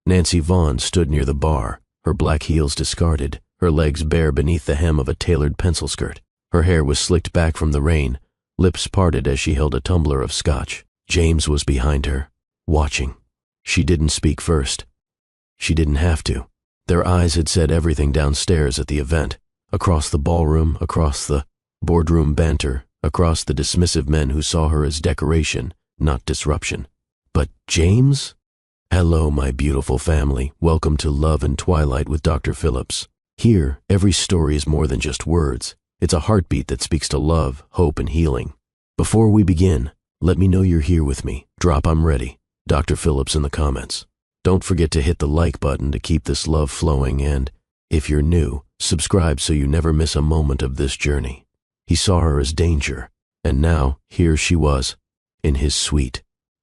Nancy Vaughn stood near the bar, her black heels discarded, her legs bare beneath the hem of a tailored pencil skirt. Her hair was slicked back from the rain, lips parted as she held a tumbler of scotch. James was behind her, watching. She didn't speak first. She didn't have to. Their eyes had said everything downstairs at the event, across the ballroom, across the boardroom banter, across the dismissive men who saw her as decoration, not disruption. But James? Hello, my beautiful family. Welcome to Love and Twilight with Dr. Phillips. Here, every story is more than just words. It's a heartbeat that speaks to love, hope, and healing. Before we begin, let me know you're here with me. Drop "I'm ready," Dr. Phillips in the comments. Don't forget to hit the like button to keep this love flowing, and, if you're new, subscribe so you never miss a moment of this journey. He saw her as danger, and now, here she was, in his suite,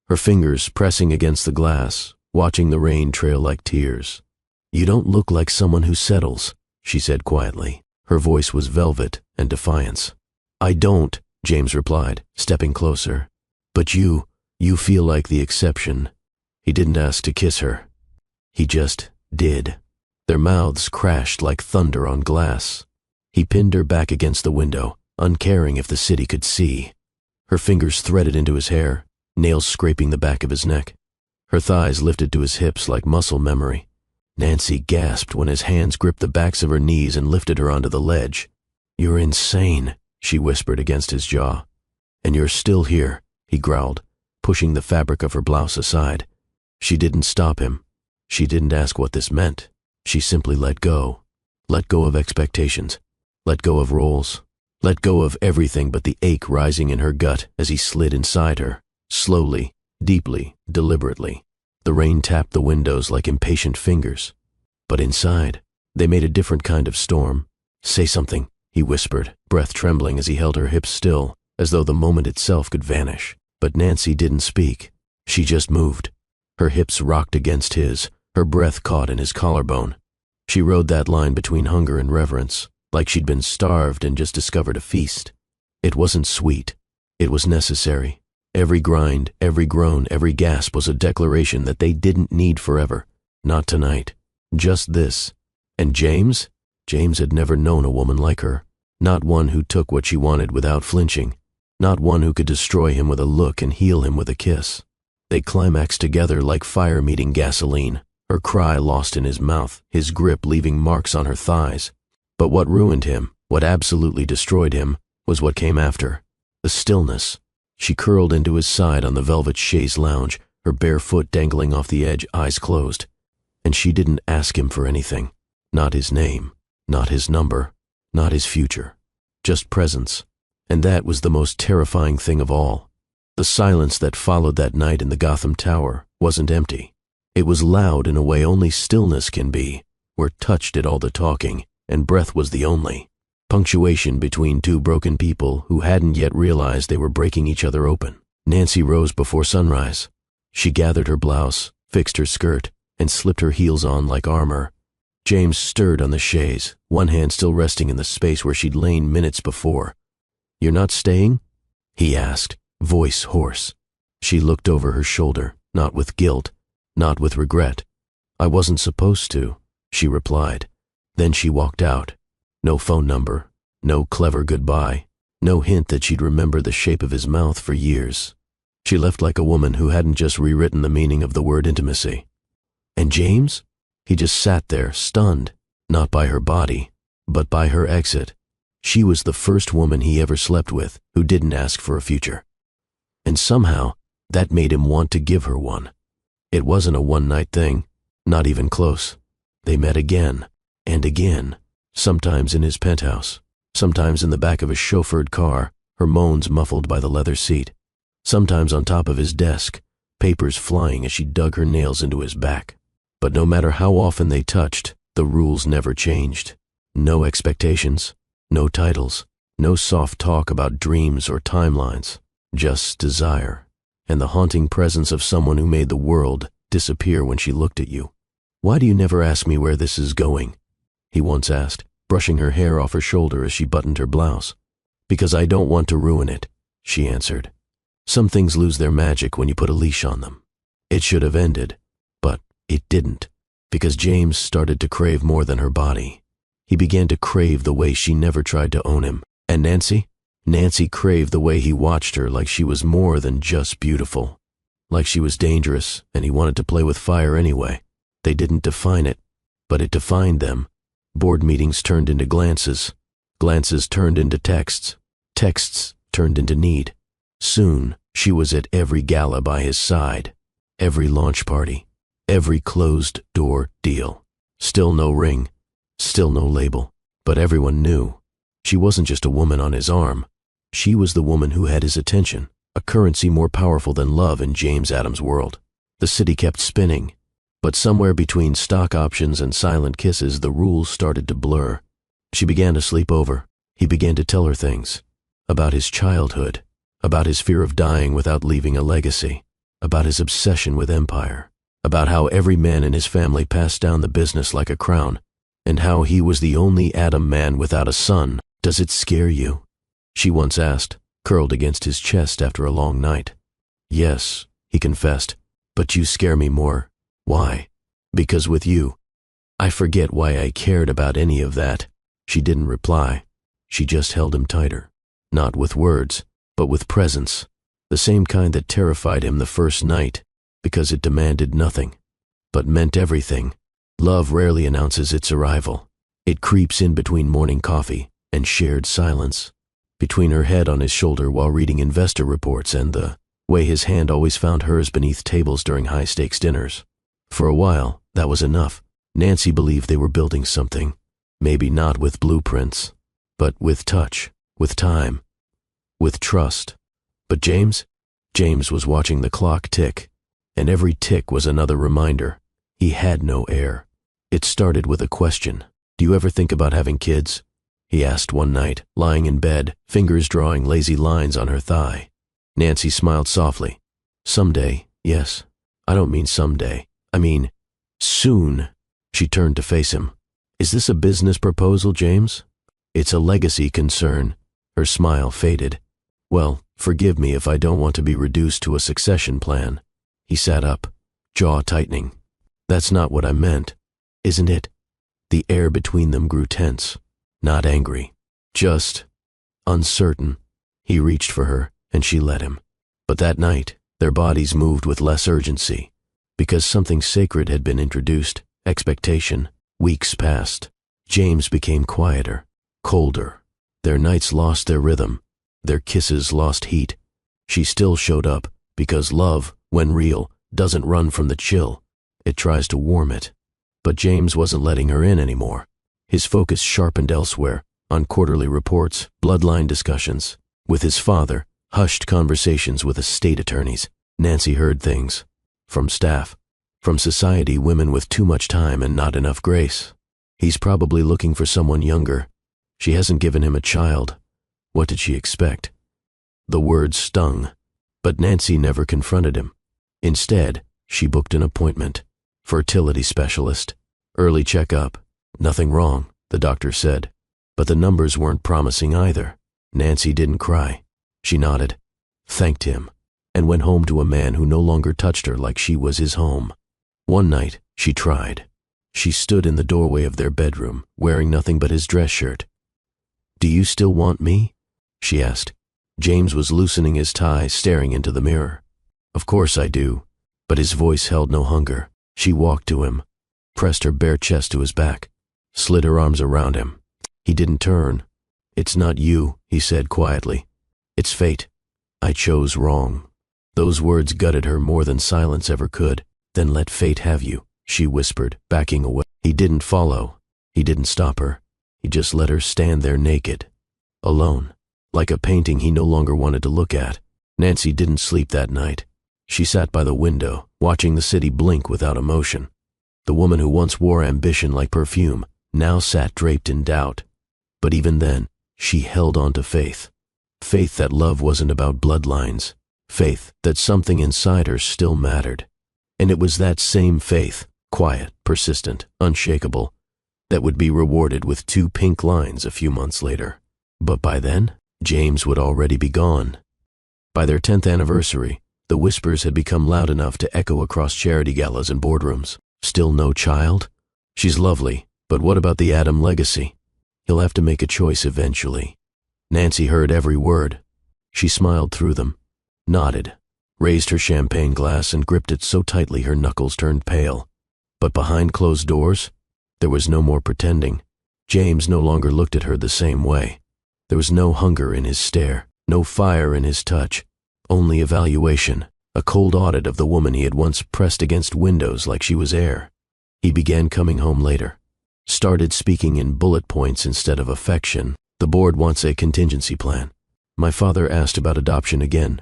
her fingers pressing against the glass, watching the rain trail like tears. "You don't look like someone who settles," she said quietly. Her voice was velvet and defiance. "I don't," James replied, stepping closer. "But you feel like the exception." He didn't ask to kiss her. He just did. Their mouths crashed like thunder on glass. He pinned her back against the window, uncaring if the city could see. Her fingers threaded into his hair, nails scraping the back of his neck. Her thighs lifted to his hips like muscle memory. Nancy gasped when his hands gripped the backs of her knees and lifted her onto the ledge. "You're insane," she whispered against his jaw. "And you're still here," he growled, pushing the fabric of her blouse aside. She didn't stop him. She didn't ask what this meant. She simply let go. Let go of expectations. Let go of roles. Let go of everything but the ache rising in her gut as he slid inside her, slowly, deeply, deliberately. The rain tapped the windows like impatient fingers. But inside, they made a different kind of storm. "Say something," he whispered, breath trembling as he held her hips still, as though the moment itself could vanish. But Nancy didn't speak. She just moved. Her hips rocked against his, her breath caught in his collarbone. She rode that line between hunger and reverence, like she'd been starved and just discovered a feast. It wasn't sweet. It was necessary. Every grind, every groan, every gasp was a declaration that they didn't need forever. Not tonight. Just this. And James? James had never known a woman like her. Not one who took what she wanted without flinching. Not one who could destroy him with a look and heal him with a kiss. They climaxed together like fire meeting gasoline, her cry lost in his mouth, his grip leaving marks on her thighs. But what ruined him, what absolutely destroyed him, was what came after. The stillness. She curled into his side on the velvet chaise lounge, her bare foot dangling off the edge, eyes closed. And she didn't ask him for anything. Not his name, not his number, not his future. Just presence. And that was the most terrifying thing of all. The silence that followed that night in the Gotham Tower wasn't empty. It was loud in a way only stillness can be, where touch did all the talking, and breath was the only. Punctuation between two broken people who hadn't yet realized they were breaking each other open. Nancy rose before sunrise. She gathered her blouse, fixed her skirt, and slipped her heels on like armor. James stirred on the chaise, one hand still resting in the space where she'd lain minutes before. "You're not staying?" he asked, voice hoarse. She looked over her shoulder, not with guilt, not with regret. "I wasn't supposed to," she replied. Then she walked out. No phone number, no clever goodbye, no hint that she'd remember the shape of his mouth for years. She left like a woman who hadn't just rewritten the meaning of the word intimacy. And James? He just sat there, stunned, not by her body, but by her exit. She was the first woman he ever slept with who didn't ask for a future. And somehow, that made him want to give her one. It wasn't a one-night thing, not even close. They met again, and again, sometimes in his penthouse, sometimes in the back of a chauffeured car, her moans muffled by the leather seat, sometimes on top of his desk, papers flying as she dug her nails into his back. But no matter how often they touched, the rules never changed. No expectations, no titles, no soft talk about dreams or timelines, just desire, and the haunting presence of someone who made the world disappear when she looked at you. "Why do you never ask me where this is going?" he once asked, brushing her hair off her shoulder as she buttoned her blouse. "Because I don't want to ruin it," she answered. "Some things lose their magic when you put a leash on them. It should have ended, but It didn't, because James started to crave more than her body. He began to crave the way she never tried to own him. And Nancy? Nancy craved the way he watched her, like she was more than just beautiful. Like she was dangerous, and he wanted to play with fire anyway. They didn't define it, but it defined them. Board meetings turned into glances. Glances turned into texts. Texts turned into need. Soon, she was at every gala by his side, every launch party, every closed-door deal. Still no ring, still no label, but everyone knew. She wasn't just a woman on his arm. She was the woman who had his attention, a currency more powerful than love in James Adams' world. The city kept spinning, but somewhere between stock options and silent kisses, the rules started to blur. She began to sleep over. He began to tell her things. About his childhood, about his fear of dying without leaving a legacy, about his obsession with empire, about how every man in his family passed down the business like a crown, and how he was the only Adam man without a son. "Does it scare you?" she once asked, curled against his chest after a long night. "Yes," he confessed, "but you scare me more." "Why?" "Because with you, I forget why I cared about any of that." She didn't reply. She just held him tighter. Not with words, but with presence. The same kind that terrified him the first night, because it demanded nothing, but meant everything. Love rarely announces its arrival. It creeps in between morning coffee and shared silence, between her head on his shoulder while reading investor reports and the way his hand always found hers beneath tables during high-stakes dinners. For a while, that was enough. Nancy believed they were building something, maybe not with blueprints, but with touch, with time, with trust. But James was watching the clock tick, and every tick was another reminder. He had no heir. It started with a question. "Do you ever think about having kids?" he asked one night, lying in bed, fingers drawing lazy lines on her thigh. Nancy smiled softly. "Someday, yes. I don't mean someday. I mean, soon." She turned to face him. "Is this a business proposal, James?" "It's a legacy concern." Her smile faded. "Well, forgive me if I don't want to be reduced to a succession plan." He sat up, jaw tightening. "That's not what I meant, isn't it?" The air between them grew tense, not angry, just uncertain. He reached for her, and she let him. But that night, their bodies moved with less urgency, because something sacred had been introduced, expectation. Weeks passed. James became quieter, colder. Their nights lost their rhythm. Their kisses lost heat. She still showed up, because love, when real, doesn't run from the chill. It tries to warm it. But James wasn't letting her in anymore. His focus sharpened elsewhere, on quarterly reports, bloodline discussions. With his father, hushed conversations with estate attorneys. Nancy heard things. From staff. From society, women with too much time and not enough grace. He's probably looking for someone younger. She hasn't given him a child. What did she expect? The words stung, but Nancy never confronted him. Instead, she booked an appointment. Fertility specialist. Early checkup. Nothing wrong, the doctor said. But the numbers weren't promising either. Nancy didn't cry. She nodded, thanked him, and went home to a man who no longer touched her like she was his home. One night, she tried. She stood in the doorway of their bedroom, wearing nothing but his dress shirt. "Do you still want me?" she asked. James was loosening his tie, staring into the mirror. "Of course I do." But his voice held no hunger. She walked to him, pressed her bare chest to his back, slid her arms around him. He didn't turn. "It's not you," he said quietly. "It's fate. I chose wrong." Those words gutted her more than silence ever could. "Then let fate have you," she whispered, backing away. He didn't follow. He didn't stop her. He just let her stand there naked, alone, like a painting he no longer wanted to look at. Nancy didn't sleep that night. She sat by the window, watching the city blink without emotion. The woman who once wore ambition like perfume now sat draped in doubt. But even then, she held on to faith. Faith that love wasn't about bloodlines. Faith that something inside her still mattered. And it was that same faith, quiet, persistent, unshakable, that would be rewarded with 2 pink lines a few months later. But by then, James would already be gone. By their 10th anniversary, the whispers had become loud enough to echo across charity galas and boardrooms. Still no child? She's lovely, but what about the Adam legacy? He'll have to make a choice eventually. Nancy heard every word. She smiled through them, nodded, raised her champagne glass and gripped it so tightly her knuckles turned pale. But behind closed doors, there was no more pretending. James no longer looked at her the same way. There was no hunger in his stare, no fire in his touch, only evaluation, a cold audit of the woman he had once pressed against windows like she was air. He began coming home later, started speaking in bullet points instead of affection. The board wants a contingency plan. My father asked about adoption again.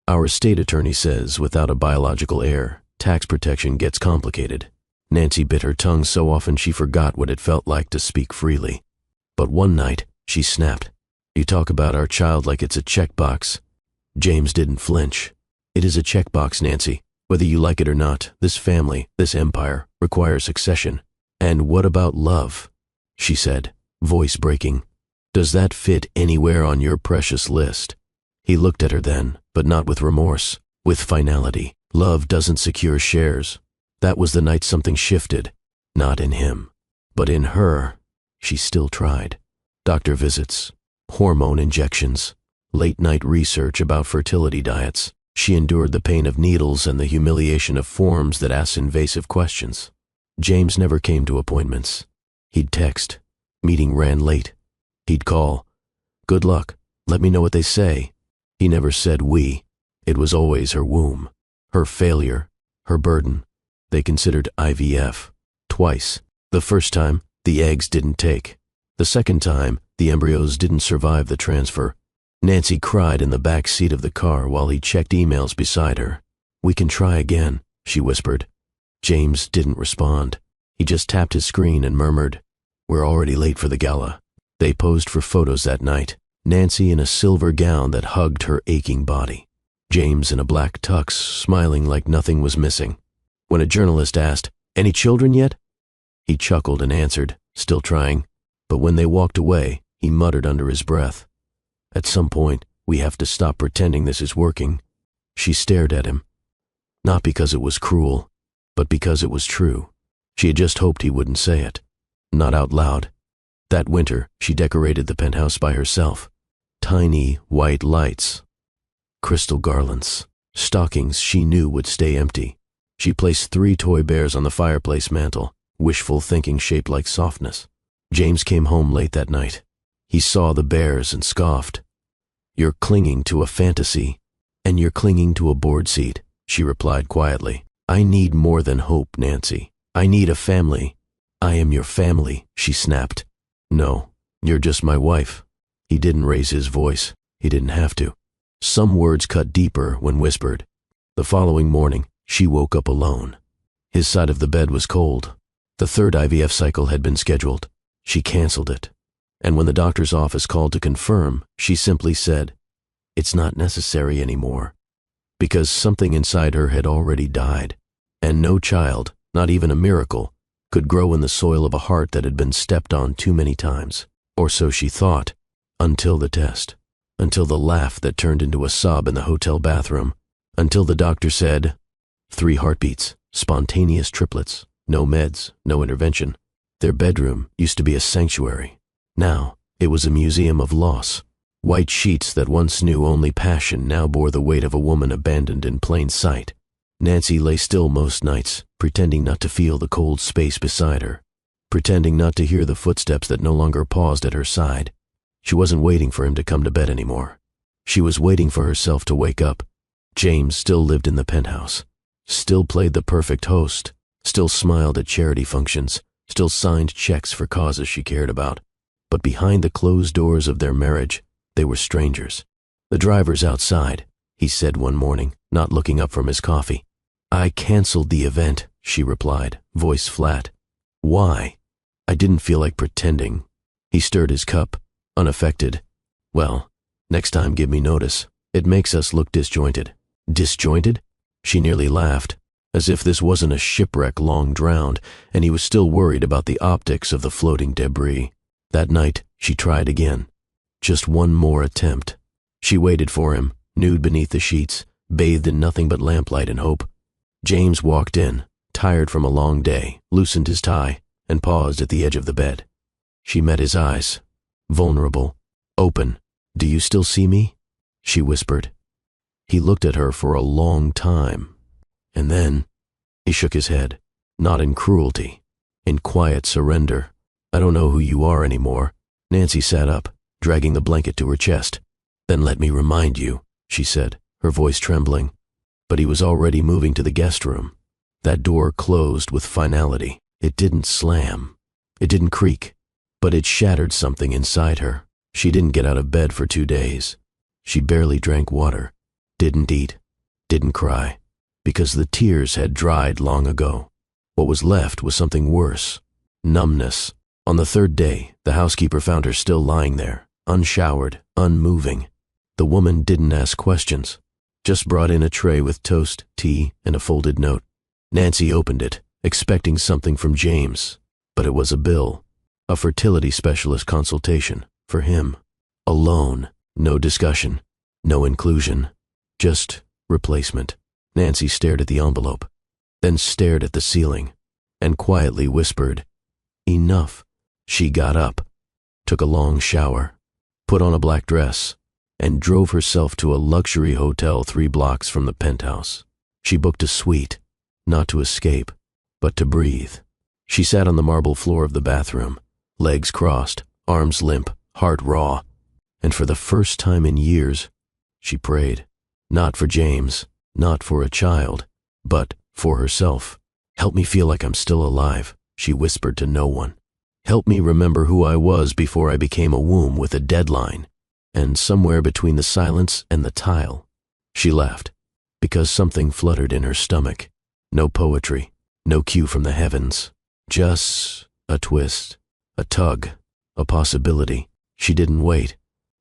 Our state attorney says without a biological heir, tax protection gets complicated. Nancy bit her tongue so often she forgot what it felt like to speak freely. But one night, she snapped. You talk about our child like it's a checkbox. James didn't flinch. It is a checkbox, Nancy. Whether you like it or not, this family, this empire, requires succession. And what about love? She said, voice breaking. Does that fit anywhere on your precious list? He looked at her then, but not with remorse, with finality. Love doesn't secure shares. That was the night something shifted, not in him, but in her. She still tried. Doctor visits, hormone injections, late-night research about fertility diets. She endured the pain of needles and the humiliation of forms that asked invasive questions. James never came to appointments. He'd text. Meeting ran late. He'd call. Good luck. Let me know what they say. He never said we. It was always her womb, her failure, her burden. They considered IVF. Twice. The first time, the eggs didn't take. The second time, the embryos didn't survive the transfer. Nancy cried in the back seat of the car while he checked emails beside her. We can try again, she whispered. James didn't respond. He just tapped his screen and murmured, We're already late for the gala. They posed for photos that night, Nancy in a silver gown that hugged her aching body. James in a black tux, smiling like nothing was missing. When a journalist asked, Any children yet? He chuckled and answered, still trying. But when they walked away, he muttered under his breath, At some point, we have to stop pretending this is working. She stared at him. Not because it was cruel, but because it was true. She had just hoped he wouldn't say it. Not out loud. That winter, she decorated the penthouse by herself. Tiny, white lights. Crystal garlands. Stockings she knew would stay empty. She placed 3 toy bears on the fireplace mantel, wishful thinking shaped like softness. James came home late that night. He saw the bears and scoffed. You're clinging to a fantasy, and you're clinging to a board seat, she replied quietly. I need more than hope, Nancy. I need a family. I am your family, she snapped. No, you're just my wife. He didn't raise his voice. He didn't have to. Some words cut deeper when whispered. The following morning, she woke up alone. His side of the bed was cold. The 3rd IVF cycle had been scheduled. She canceled it. And when the doctor's office called to confirm, she simply said, It's not necessary anymore. Because something inside her had already died. And no child, not even a miracle, could grow in the soil of a heart that had been stepped on too many times. Or so she thought, until the test. Until the laugh that turned into a sob in the hotel bathroom. Until the doctor said, 3 heartbeats, spontaneous triplets, no meds, no intervention. Their bedroom used to be a sanctuary. Now, it was a museum of loss. White sheets that once knew only passion now bore the weight of a woman abandoned in plain sight. Nancy lay still most nights, pretending not to feel the cold space beside her, pretending not to hear the footsteps that no longer paused at her side. She wasn't waiting for him to come to bed anymore. She was waiting for herself to wake up. James still lived in the penthouse, still played the perfect host, still smiled at charity functions, still signed checks for causes she cared about. But behind the closed doors of their marriage, they were strangers. The driver's outside, he said one morning, not looking up from his coffee. I canceled the event, she replied, voice flat. Why? I didn't feel like pretending. He stirred his cup, unaffected. Well, next time give me notice. It makes us look disjointed. Disjointed? She nearly laughed, as if this wasn't a shipwreck long drowned, and he was still worried about the optics of the floating debris. That night, she tried again. Just one more attempt. She waited for him, nude beneath the sheets, bathed in nothing but lamplight and hope. James walked in, tired from a long day, loosened his tie, and paused at the edge of the bed. She met his eyes, vulnerable, open. "Do you still see me?" she whispered. He looked at her for a long time, and then he shook his head, not in cruelty, in quiet surrender. "I don't know who you are anymore." Nancy sat up, dragging the blanket to her chest. "Then let me remind you," she said, her voice trembling. But he was already moving to the guest room. That door closed with finality. It didn't slam. It didn't creak. But it shattered something inside her. She didn't get out of bed for 2 days. She barely drank water, didn't eat, didn't cry, because the tears had dried long ago. What was left was something worse: numbness. On the 3rd day, the housekeeper found her still lying there, unshowered, unmoving. The woman didn't ask questions, just brought in a tray with toast, tea, and a folded note. Nancy opened it, expecting something from James, but it was a bill, a fertility specialist consultation, for him. Alone, no discussion, no inclusion, just replacement. Nancy stared at the envelope, then stared at the ceiling, and quietly whispered, "Enough." She got up, took a long shower, put on a black dress, and drove herself to a luxury hotel 3 blocks from the penthouse. She booked a suite, not to escape, but to breathe. She sat on the marble floor of the bathroom, legs crossed, arms limp, heart raw, and for the first time in years, she prayed. Not for James, not for a child, but for herself. "Help me feel like I'm still alive," she whispered to no one. "Help me remember who I was before I became a womb with a deadline." And somewhere between the silence and the tile, she laughed, because something fluttered in her stomach. No poetry, no cue from the heavens, just a twist, a tug, a possibility. She didn't wait.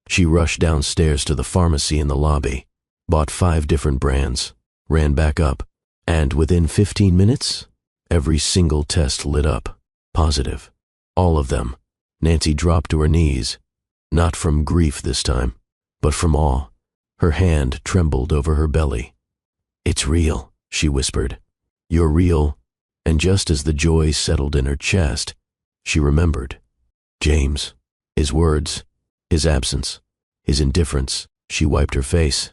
She rushed downstairs to the pharmacy in the lobby, bought 5 different brands, ran back up, and within 15 minutes, every single test lit up, positive. All of them. Nancy dropped to her knees, not from grief this time, but from awe. Her hand trembled over her belly. "It's real," she whispered. "You're real." And just as the joy settled in her chest, she remembered. James, his words, his absence, his indifference. She wiped her face,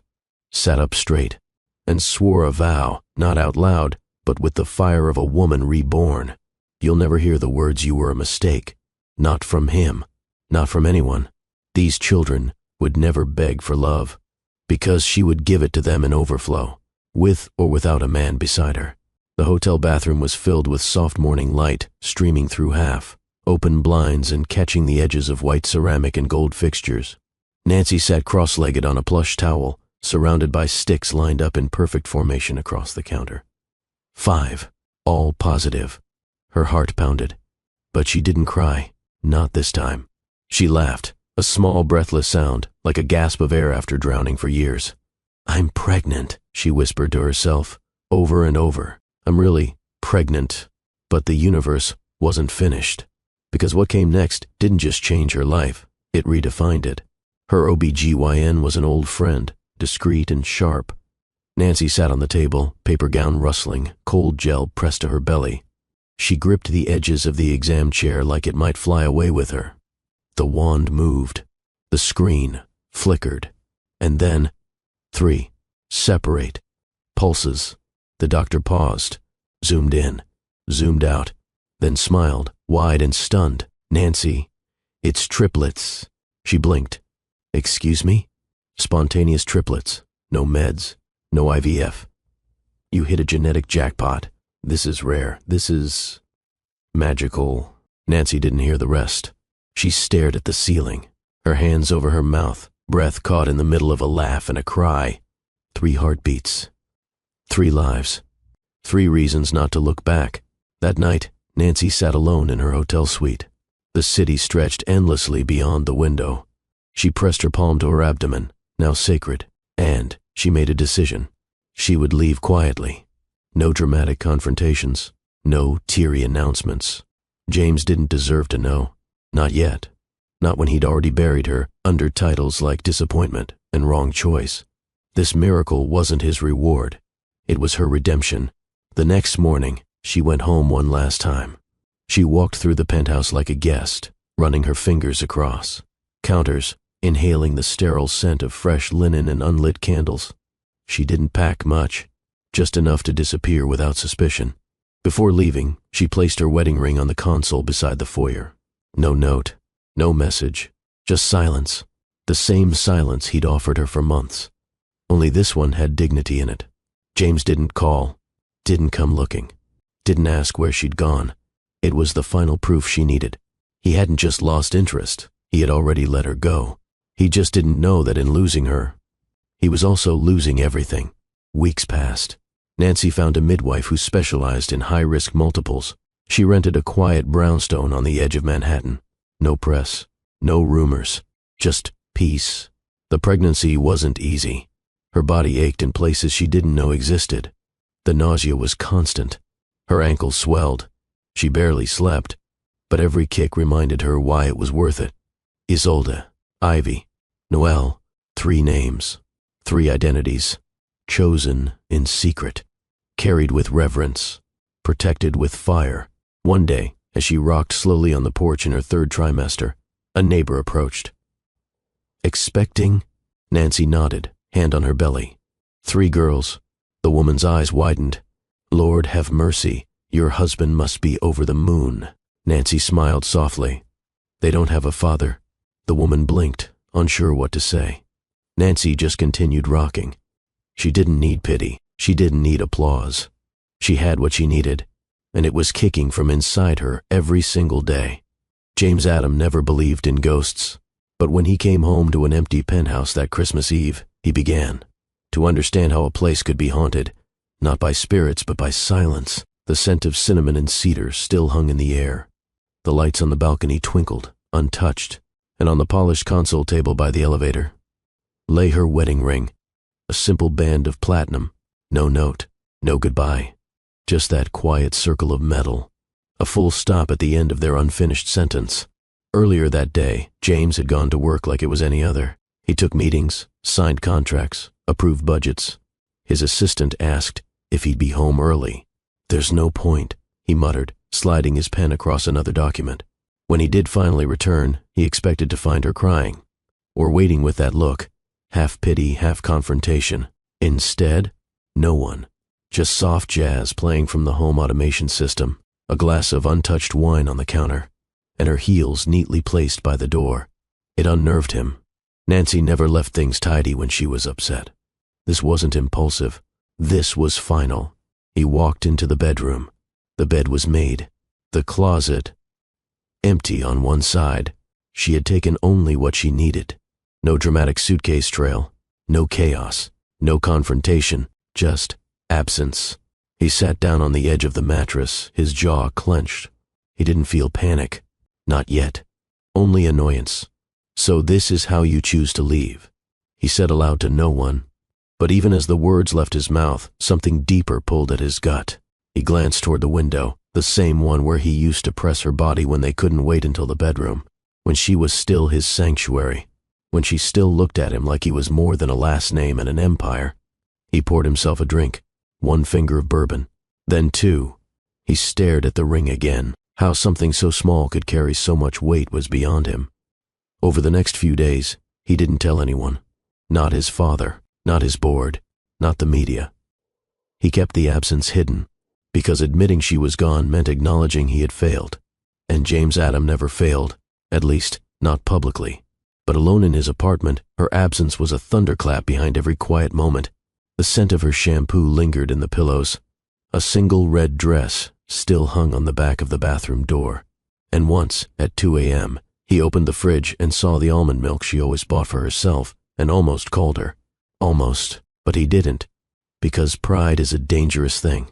sat up straight, and swore a vow, not out loud, but with the fire of a woman reborn. "You'll never hear the words 'you were a mistake.' Not from him, not from anyone. These children would never beg for love, because she would give it to them in overflow, with or without a man beside her." The hotel bathroom was filled with soft morning light streaming through half, open blinds and catching the edges of white ceramic and gold fixtures. Nancy sat cross-legged on a plush towel, surrounded by sticks lined up in perfect formation across the counter. 5, all positive. Her heart pounded, but she didn't cry, not this time. She laughed, a small breathless sound, like a gasp of air after drowning for years. "I'm pregnant," she whispered to herself, over and over. "I'm really pregnant." But the universe wasn't finished, because what came next didn't just change her life, it redefined it. Her OBGYN was an old friend, discreet and sharp. Nancy sat on the table, paper gown rustling, cold gel pressed to her belly. She gripped the edges of the exam chair like it might fly away with her. The wand moved. The screen flickered. And then, 3, separate, pulses. The doctor paused, zoomed in, zoomed out, then smiled, wide and stunned. "Nancy, it's triplets." She blinked. "Excuse me?" "Spontaneous triplets. No meds. No IVF. You hit a genetic jackpot. This is rare. This is magical." Nancy didn't hear the rest. She stared at the ceiling, her hands over her mouth, breath caught in the middle of a laugh and a cry. 3 heartbeats. 3 lives. 3 reasons not to look back. That night, Nancy sat alone in her hotel suite. The city stretched endlessly beyond the window. She pressed her palm to her abdomen, now sacred, and she made a decision. She would leave quietly. No dramatic confrontations, no teary announcements. James didn't deserve to know. Not yet. Not when he'd already buried her under titles like disappointment and wrong choice. This miracle wasn't his reward. It was her redemption. The next morning, She went home one last time. She walked through the penthouse like a guest, running her fingers across counters, inhaling the sterile scent of fresh linen and unlit candles. She didn't pack much, just enough to disappear without suspicion. Before leaving, she placed her wedding ring on the console beside the foyer. No note, no message, just silence. The same silence he'd offered her for months. Only this one had dignity in it. James didn't call, didn't come looking, didn't ask where she'd gone. It was the final proof she needed. He hadn't just lost interest, he had already let her go. He just didn't know that in losing her, he was also losing everything. Weeks passed. Nancy found a midwife who specialized in high-risk multiples. She rented a quiet brownstone on the edge of Manhattan. No press, no rumors, just peace. The pregnancy wasn't easy. Her body ached in places she didn't know existed. The nausea was constant. Her ankles swelled. She barely slept, but every kick reminded her why it was worth it. Isolde, Ivy, Noelle, 3 names, 3 identities, chosen in secret, carried with reverence, protected with fire. One day, as she rocked slowly on the porch in her 3rd trimester, a neighbor approached. Expecting? Nancy nodded, hand on her belly. 3 girls. The woman's eyes widened. Lord have mercy, your husband must be over the moon. Nancy smiled softly. They don't have a father. The woman blinked, unsure what to say. Nancy just continued rocking. She didn't need pity. She didn't need applause. She had what she needed, and it was kicking from inside her every single day. James Adam never believed in ghosts, but when he came home to an empty penthouse that Christmas Eve, he began to understand how a place could be haunted, not by spirits but by silence. The scent of cinnamon and cedar still hung in the air. The lights on the balcony twinkled, untouched, and on the polished console table by the elevator lay her wedding ring, a simple band of platinum. No note, no goodbye, just that quiet circle of metal, a full stop at the end of their unfinished sentence. Earlier that day, James had gone to work like it was any other. He took meetings, signed contracts, approved budgets. His assistant asked if he'd be home early. "There's no point," he muttered, sliding his pen across another document. When he did finally return, he expected to find her crying, or waiting with that look, half pity, half confrontation. Instead, no one. Just soft jazz playing from the home automation system, a glass of untouched wine on the counter, and her heels neatly placed by the door. It unnerved him. Nancy never left things tidy when she was upset. This wasn't impulsive. This was final. He walked into the bedroom. The bed was made. The closet empty on one side. She had taken only what she needed. No dramatic suitcase trail. No chaos. No confrontation. Just absence. He sat down on the edge of the mattress, his jaw clenched. He didn't feel panic. Not yet. Only annoyance. "So this is how you choose to leave," he said aloud to no one. But even as the words left his mouth, something deeper pulled at his gut. He glanced toward the window, the same one where he used to press her body when they couldn't wait until the bedroom, when she was still his sanctuary, when she still looked at him like he was more than a last name and an empire. He poured himself a drink, 1 finger of bourbon, then 2. He stared at the ring again. How something so small could carry so much weight was beyond him. Over the next few days, he didn't tell anyone. Not his father, not his board, not the media. He kept the absence hidden, because admitting she was gone meant acknowledging he had failed. And James Adam never failed, at least not publicly. But alone in his apartment, her absence was a thunderclap behind every quiet moment. The scent of her shampoo lingered in the pillows. A single red dress still hung on the back of the bathroom door. And once, at 2 a.m., he opened the fridge and saw the almond milk she always bought for herself, and almost called her. Almost, but he didn't, because pride is a dangerous thing.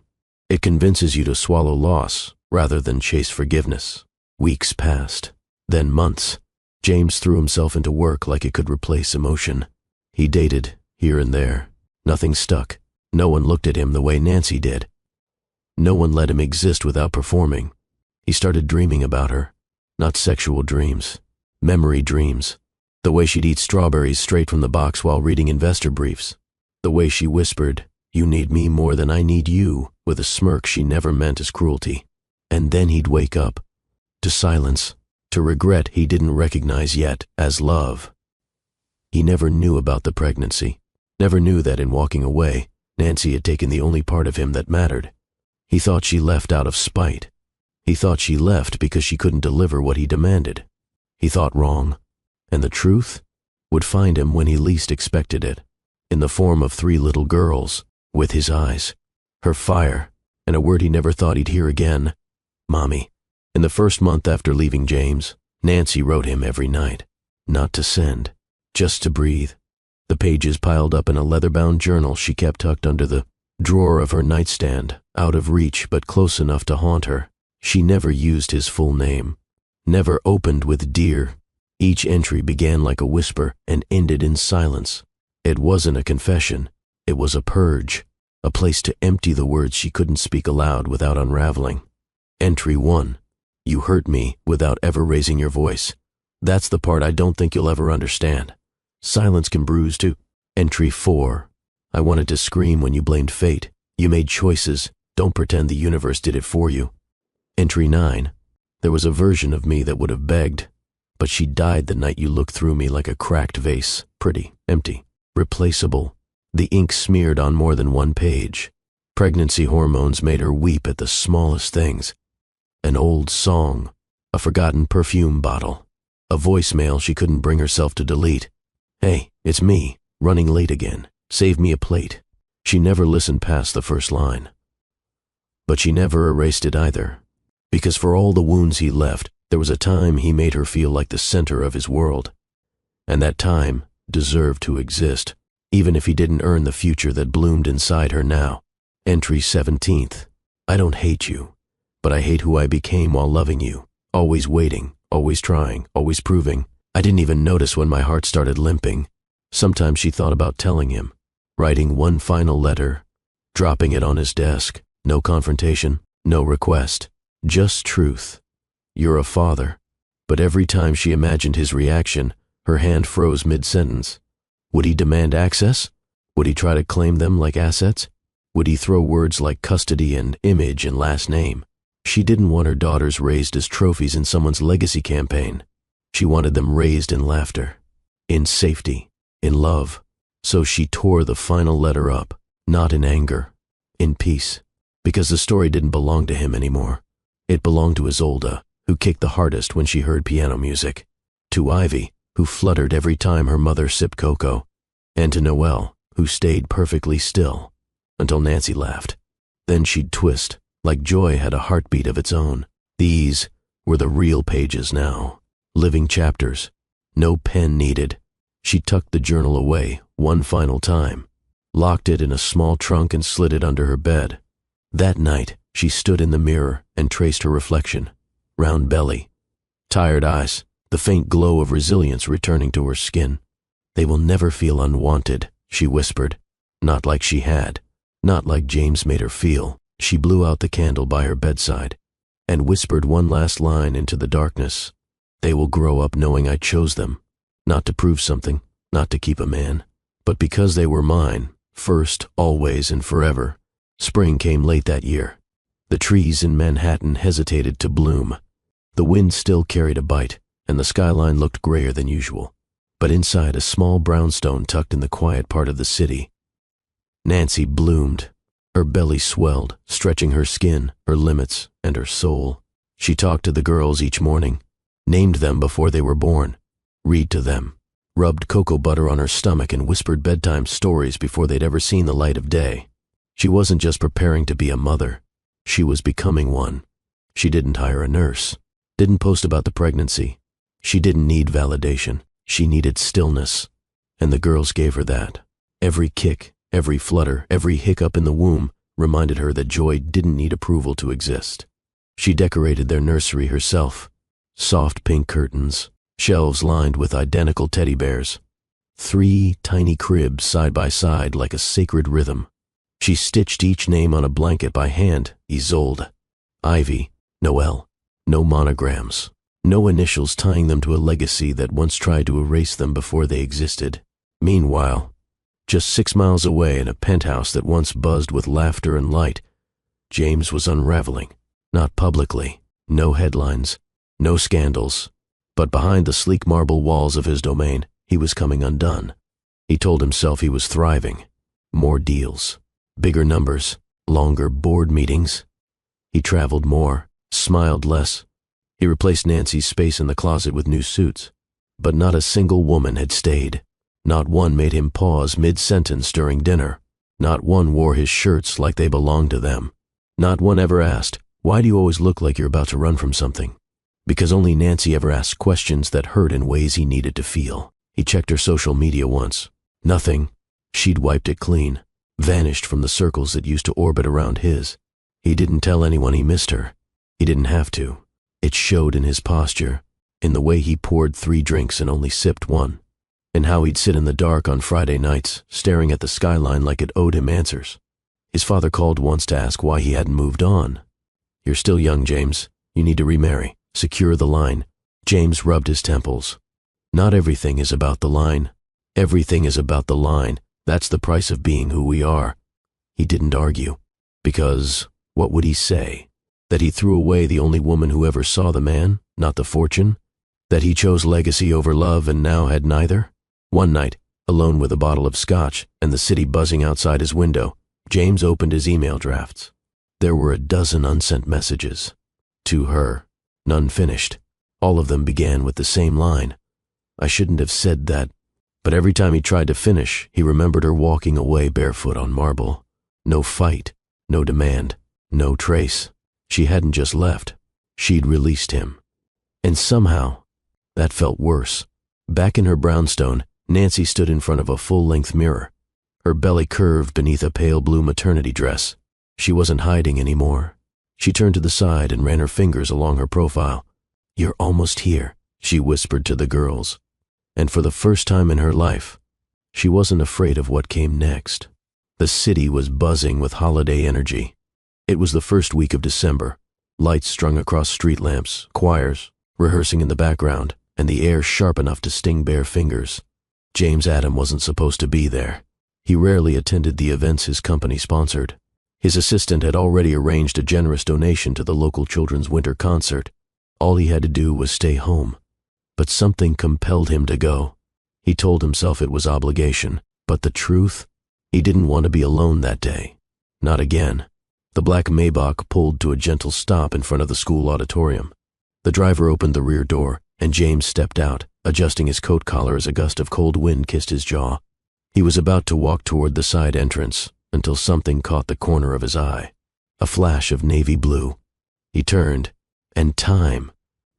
It convinces you to swallow loss rather than chase forgiveness. Weeks passed, then months. James threw himself into work like it could replace emotion. He dated, here and there. Nothing stuck. No one looked at him the way Nancy did. No one let him exist without performing. He started dreaming about her. Not sexual dreams. Memory dreams. The way she'd eat strawberries straight from the box while reading investor briefs. The way she whispered, "You need me more than I need you," with a smirk she never meant as cruelty. And then he'd wake up. To silence, to regret he didn't recognize yet as love. He never knew about the pregnancy, never knew that in walking away, Nancy had taken the only part of him that mattered. He thought she left out of spite. He thought she left because she couldn't deliver what he demanded. He thought wrong, and the truth would find him when he least expected it, in the form of 3 little girls, with his eyes, her fire, and a word he never thought he'd hear again, Mommy. In the first month after leaving James, Nancy wrote him every night, not to send, just to breathe. The pages piled up in a leather-bound journal she kept tucked under the drawer of her nightstand, out of reach but close enough to haunt her. She never used his full name, never opened with "Dear." Each entry began like a whisper and ended in silence. It wasn't a confession, it was a purge, a place to empty the words she couldn't speak aloud without unraveling. Entry 1. You hurt me without ever raising your voice. That's the part I don't think you'll ever understand. Silence can bruise too. Entry 4. I wanted to scream when you blamed fate. You made choices. Don't pretend the universe did it for you. Entry 9. There was a version of me that would have begged, but she died the night you looked through me like a cracked vase, pretty, empty, replaceable. The ink smeared on more than one page. Pregnancy hormones made her weep at the smallest things. An old song, a forgotten perfume bottle, a voicemail she couldn't bring herself to delete. Hey, it's me, running late again. Save me a plate. She never listened past the first line. But she never erased it either, because for all the wounds he left, there was a time he made her feel like the center of his world. And that time deserved to exist, even if he didn't earn the future that bloomed inside her now. Entry 17th. I don't hate you, but I hate who I became while loving you. Always waiting, always trying, always proving. I didn't even notice when my heart started limping. Sometimes she thought about telling him, writing one final letter, dropping it on his desk. No confrontation, no request, just truth. You're a father. But every time she imagined his reaction, her hand froze mid-sentence. Would he demand access? Would he try to claim them like assets? Would he throw words like custody and image and last name? She didn't want her daughters raised as trophies in someone's legacy campaign. She wanted them raised in laughter, in safety, in love. So she tore the final letter up, not in anger, in peace, because the story didn't belong to him anymore. It belonged to Isolde, who kicked the hardest when she heard piano music, to Ivy, who fluttered every time her mother sipped cocoa, and to Noelle, who stayed perfectly still, until Nancy laughed. Then she'd twist, like joy had a heartbeat of its own. These were the real pages now, living chapters, no pen needed. She tucked the journal away one final time, locked it in a small trunk and slid it under her bed. That night, she stood in the mirror and traced her reflection. Round belly, tired eyes, the faint glow of resilience returning to her skin. They will never feel unwanted, she whispered. Not like she had, not like James made her feel. She blew out the candle by her bedside and whispered one last line into the darkness. They will grow up knowing I chose them, not to prove something, not to keep a man, but because they were mine, first, always, and forever. Spring came late that year. The trees in Manhattan hesitated to bloom. The wind still carried a bite, and the skyline looked grayer than usual. But inside a small brownstone tucked in the quiet part of the city, Nancy bloomed. Her belly swelled, stretching her skin, her limits, and her soul. She talked to the girls each morning, named them before they were born, read to them, rubbed cocoa butter on her stomach and whispered bedtime stories before they'd ever seen the light of day. She wasn't just preparing to be a mother. She was becoming one. She didn't hire a nurse, didn't post about the pregnancy. She didn't need validation. She needed stillness. And the girls gave her that. Every kick, every flutter, every hiccup in the womb reminded her that joy didn't need approval to exist. She decorated their nursery herself. Soft pink curtains, shelves lined with identical teddy bears. 3 tiny cribs side by side like a sacred rhythm. She stitched each name on a blanket by hand, Isolde, Ivy, Noelle. No monograms, no initials tying them to a legacy that once tried to erase them before they existed. Meanwhile, just 6 miles away in a penthouse that once buzzed with laughter and light, James was unraveling. Not publicly. No headlines. No scandals. But behind the sleek marble walls of his domain, he was coming undone. He told himself he was thriving. More deals. Bigger numbers. Longer board meetings. He traveled more. Smiled less. He replaced Nancy's space in the closet with new suits. But not a single woman had stayed. Not one made him pause mid-sentence during dinner. Not one wore his shirts like they belonged to them. Not one ever asked, "Why do you always look like you're about to run from something?" Because only Nancy ever asked questions that hurt in ways he needed to feel. He checked her social media once. Nothing. She'd wiped it clean. Vanished from the circles that used to orbit around his. He didn't tell anyone he missed her. He didn't have to. It showed in his posture, in the way he poured 3 drinks and only sipped 1, in how he'd sit in the dark on Friday nights, staring at the skyline like it owed him answers. His father called once to ask why he hadn't moved on. "You're still young, James. You need to remarry. Secure the line." James rubbed his temples. Not everything is about the line. Everything is about the line. That's the price of being who we are. He didn't argue. Because, what would he say? That he threw away the only woman who ever saw the man, not the fortune? That he chose legacy over love and now had neither? One night, alone with a bottle of scotch and the city buzzing outside his window, James opened his email drafts. There were a dozen unsent messages. To her. None finished. All of them began with the same line. I shouldn't have said that. But every time he tried to finish, he remembered her walking away barefoot on marble. No fight. No demand. No trace. She hadn't just left. She'd released him. And somehow, that felt worse. Back in her brownstone, Nancy stood in front of a full-length mirror. Her belly curved beneath a pale blue maternity dress. She wasn't hiding anymore. She turned to the side and ran her fingers along her profile. "You're almost here," she whispered to the girls. And for the first time in her life, she wasn't afraid of what came next. The city was buzzing with holiday energy. It was the first week of December. Lights strung across street lamps, choirs, rehearsing in the background, and the air sharp enough to sting bare fingers. James Adam wasn't supposed to be there. He rarely attended the events his company sponsored. His assistant had already arranged a generous donation to the local children's winter concert. All he had to do was stay home. But something compelled him to go. He told himself it was obligation, but the truth? He didn't want to be alone that day. Not again. The black Maybach pulled to a gentle stop in front of the school auditorium. The driver opened the rear door, and James stepped out, adjusting his coat collar as a gust of cold wind kissed his jaw. He was about to walk toward the side entrance, until something caught the corner of his eye. A flash of navy blue. He turned, and time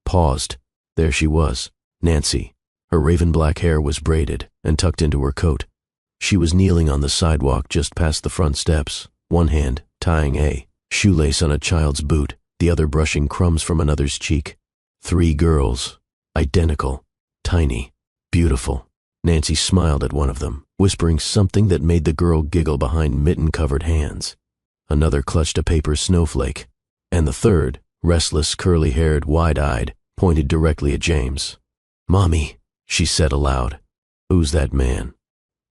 paused. There she was, Nancy. Her raven black hair was braided and tucked into her coat. She was kneeling on the sidewalk just past the front steps, one hand tying a shoelace on a child's boot, the other brushing crumbs from another's cheek. 3 girls, identical, tiny, beautiful. Nancy smiled at one of them, whispering something that made the girl giggle behind mitten-covered hands. Another clutched a paper snowflake, and the third, restless, curly-haired, wide-eyed, pointed directly at James. "Mommy," she said aloud. "Who's that man?"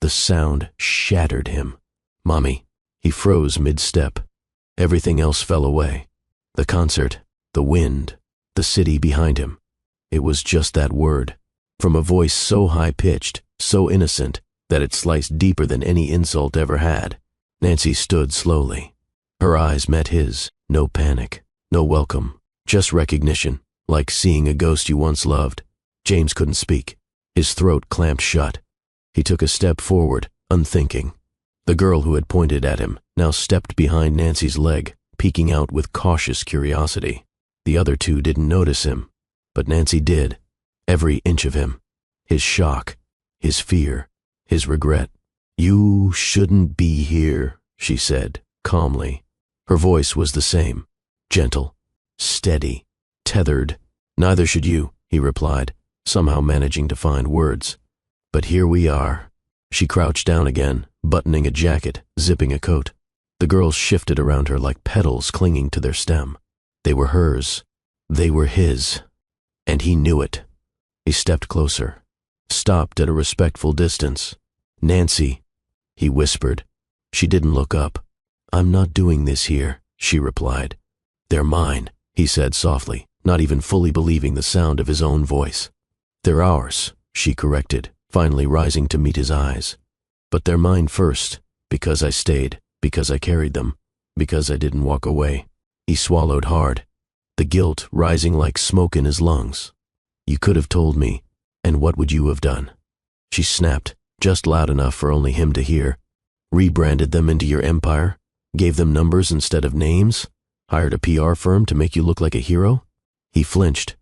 The sound shattered him. "Mommy." He froze mid-step. Everything else fell away. The concert, the wind, the city behind him. It was just that word, from a voice so high-pitched, so innocent, that it sliced deeper than any insult ever had. Nancy stood slowly. Her eyes met his. No panic, no welcome, just recognition, like seeing a ghost you once loved. James couldn't speak. His throat clamped shut. He took a step forward, unthinking. The girl who had pointed at him now stepped behind Nancy's leg, peeking out with cautious curiosity. The other 2 didn't notice him, but Nancy did. Every inch of him. His shock, his fear, his regret. "You shouldn't be here," she said, calmly. Her voice was the same, gentle, steady, tethered. "Neither should you," he replied, somehow managing to find words. "But here we are." She crouched down again, buttoning a jacket, zipping a coat. The girls shifted around her like petals clinging to their stem. They were hers. They were his. And he knew it. He stepped closer, stopped at a respectful distance. "Nancy," he whispered. She didn't look up. "I'm not doing this here," she replied. They're mine, he said softly, not even fully believing the sound of his own voice. They're ours, she corrected, finally rising to meet his eyes. But they're mine first, because I stayed, because I carried them, because I didn't walk away. He swallowed hard, the guilt rising like smoke in his lungs. You could have told me, and what would you have done? She snapped, just loud enough for only him to hear. Rebranded them into your empire? Gave them numbers instead of names? Hired a PR firm to make you look like a hero? He flinched,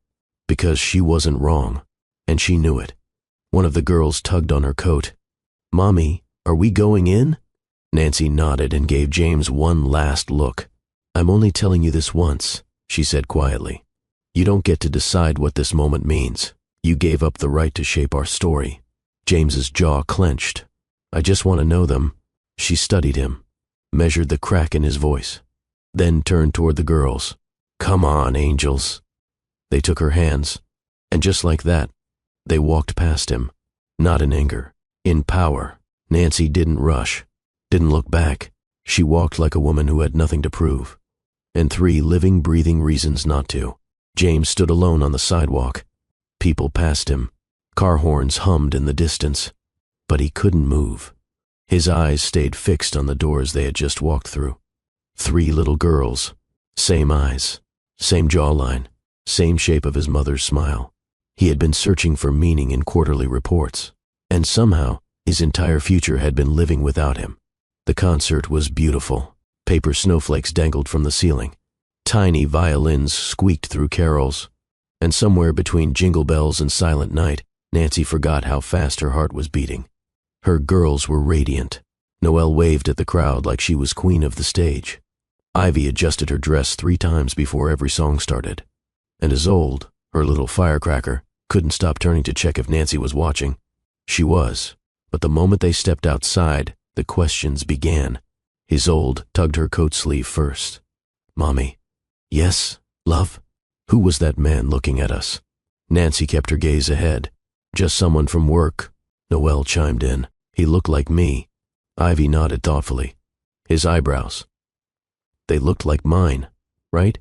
because she wasn't wrong, and she knew it. One of the girls tugged on her coat. Mommy, are we going in? Nancy nodded and gave James one last look. I'm only telling you this once, she said quietly. You don't get to decide what this moment means. You gave up the right to shape our story. James's jaw clenched. I just want to know them. She studied him, measured the crack in his voice, then turned toward the girls. Come on, angels. They took her hands, and just like that, they walked past him, not in anger, in power. Nancy didn't rush, didn't look back. She walked like a woman who had nothing to prove, and 3 living, breathing reasons not to. James stood alone on the sidewalk. People passed him. Car horns hummed in the distance, but he couldn't move. His eyes stayed fixed on the doors they had just walked through. 3 little girls, same eyes, same jawline, same shape of his mother's smile. He had been searching for meaning in quarterly reports, and somehow his entire future had been living without him. The concert was beautiful. Paper snowflakes dangled from the ceiling. Tiny violins squeaked through carols, and somewhere between Jingle Bells and Silent Night, Nancy forgot how fast her heart was beating. Her girls were radiant. Noelle waved at the crowd like she was queen of the stage. Ivy adjusted her dress 3 times before every song started. And Isolde, her little firecracker, couldn't stop turning to check if Nancy was watching. She was, but the moment they stepped outside, the questions began. Isolde tugged her coat sleeve first. Mommy. Yes, love? Who was that man looking at us? Nancy kept her gaze ahead. Just someone from work, Noelle chimed in. He looked like me. Ivy nodded thoughtfully. His eyebrows. They looked like mine, right?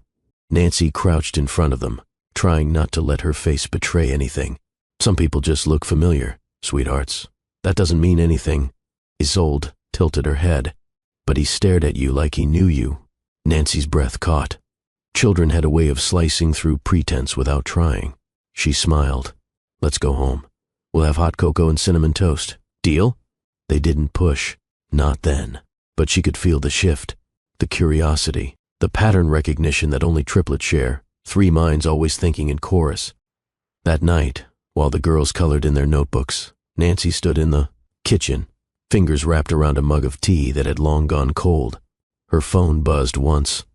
Nancy crouched in front of them, trying not to let her face betray anything. Some people just look familiar, sweethearts. That doesn't mean anything. Isolde tilted her head. But he stared at you like he knew you. Nancy's breath caught. Children had a way of slicing through pretense without trying. She smiled. Let's go home. We'll have hot cocoa and cinnamon toast. Deal? They didn't push. Not then. But she could feel the shift, the curiosity, the pattern recognition that only triplets share, 3 minds always thinking in chorus. That night, while the girls colored in their notebooks, Nancy stood in the kitchen, fingers wrapped around a mug of tea that had long gone cold. Her phone buzzed once.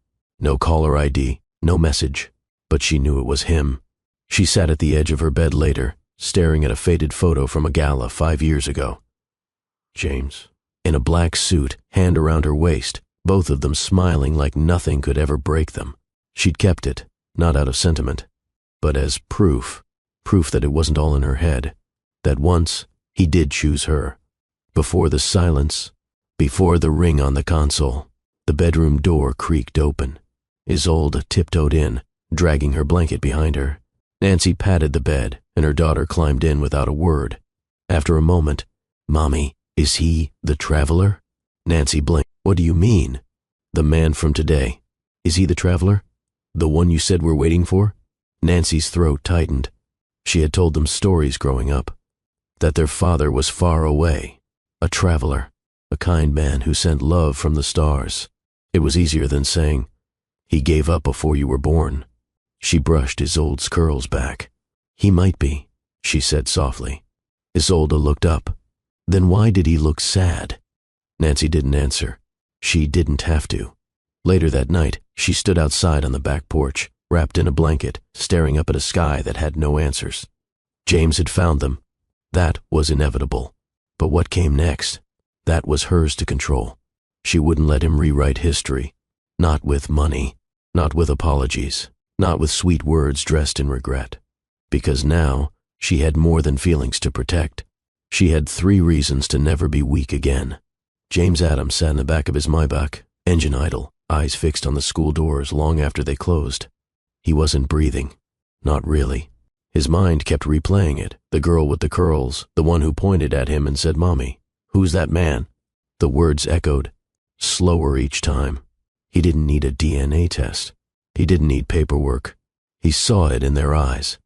No caller ID, no message, but she knew it was him. She sat at the edge of her bed later, staring at a faded photo from a gala 5 years ago. James, in a black suit, hand around her waist, both of them smiling like nothing could ever break them. She'd kept it, not out of sentiment, but as proof that it wasn't all in her head, that once he did choose her. Before the silence, before the ring on the console, the bedroom door creaked open. Isolde tiptoed in, dragging her blanket behind her. Nancy patted the bed, and her daughter climbed in without a word. After a moment, Mommy, is he the traveler? Nancy blinked. What do you mean? The man from today. Is he the traveler? The one you said we're waiting for? Nancy's throat tightened. She had told them stories growing up, that their father was far away, a traveler, a kind man who sent love from the stars. It was easier than saying, he gave up before you were born. She brushed Isolde's curls back. He might be, she said softly. Isolde looked up. Then why did he look sad? Nancy didn't answer. She didn't have to. Later that night, she stood outside on the back porch, wrapped in a blanket, staring up at a sky that had no answers. James had found them. That was inevitable. But what came next? That was hers to control. She wouldn't let him rewrite history. Not with money. Not with apologies. Not with sweet words dressed in regret. Because now, she had more than feelings to protect. She had 3 reasons to never be weak again. James Adams sat in the back of his Maybach, engine idle, eyes fixed on the school doors long after they closed. He wasn't breathing. Not really. His mind kept replaying it, the girl with the curls, the one who pointed at him and said, "Mommy, who's that man?" The words echoed, slower each time. He didn't need a DNA test. He didn't need paperwork. He saw it in their eyes,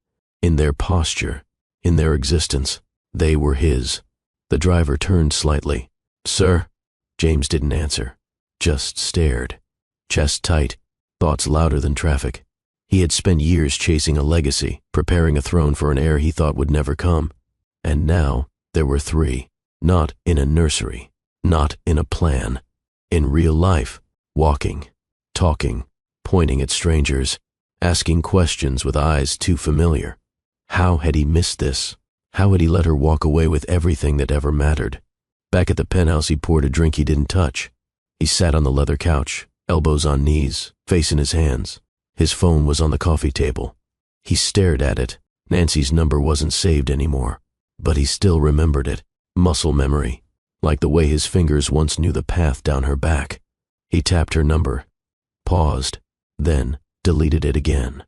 in their posture, in their existence. They were his. The driver turned slightly. "Sir?" James didn't answer, just stared, chest tight, thoughts louder than traffic. He had spent years chasing a legacy, preparing a throne for an heir he thought would never come. And now there were three, not in a nursery, not in a plan, in real life, walking, talking, pointing at strangers, asking questions with eyes too familiar. How had he missed this? How had he let her walk away with everything that ever mattered? Back at the penthouse, he poured a drink he didn't touch. He sat on the leather couch, elbows on knees, face in his hands. His phone was on the coffee table. He stared at it. Nancy's number wasn't saved anymore, but he still remembered it. Muscle memory, like the way his fingers once knew the path down her back. He tapped her number, paused, then deleted it again.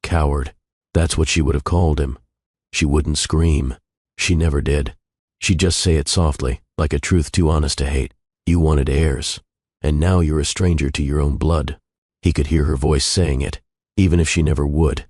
Coward. That's what she would have called him. She wouldn't scream. She never did. She'd just say it softly, like a truth too honest to hate. You wanted heirs, and now you're a stranger to your own blood. He could hear her voice saying it, even if she never would.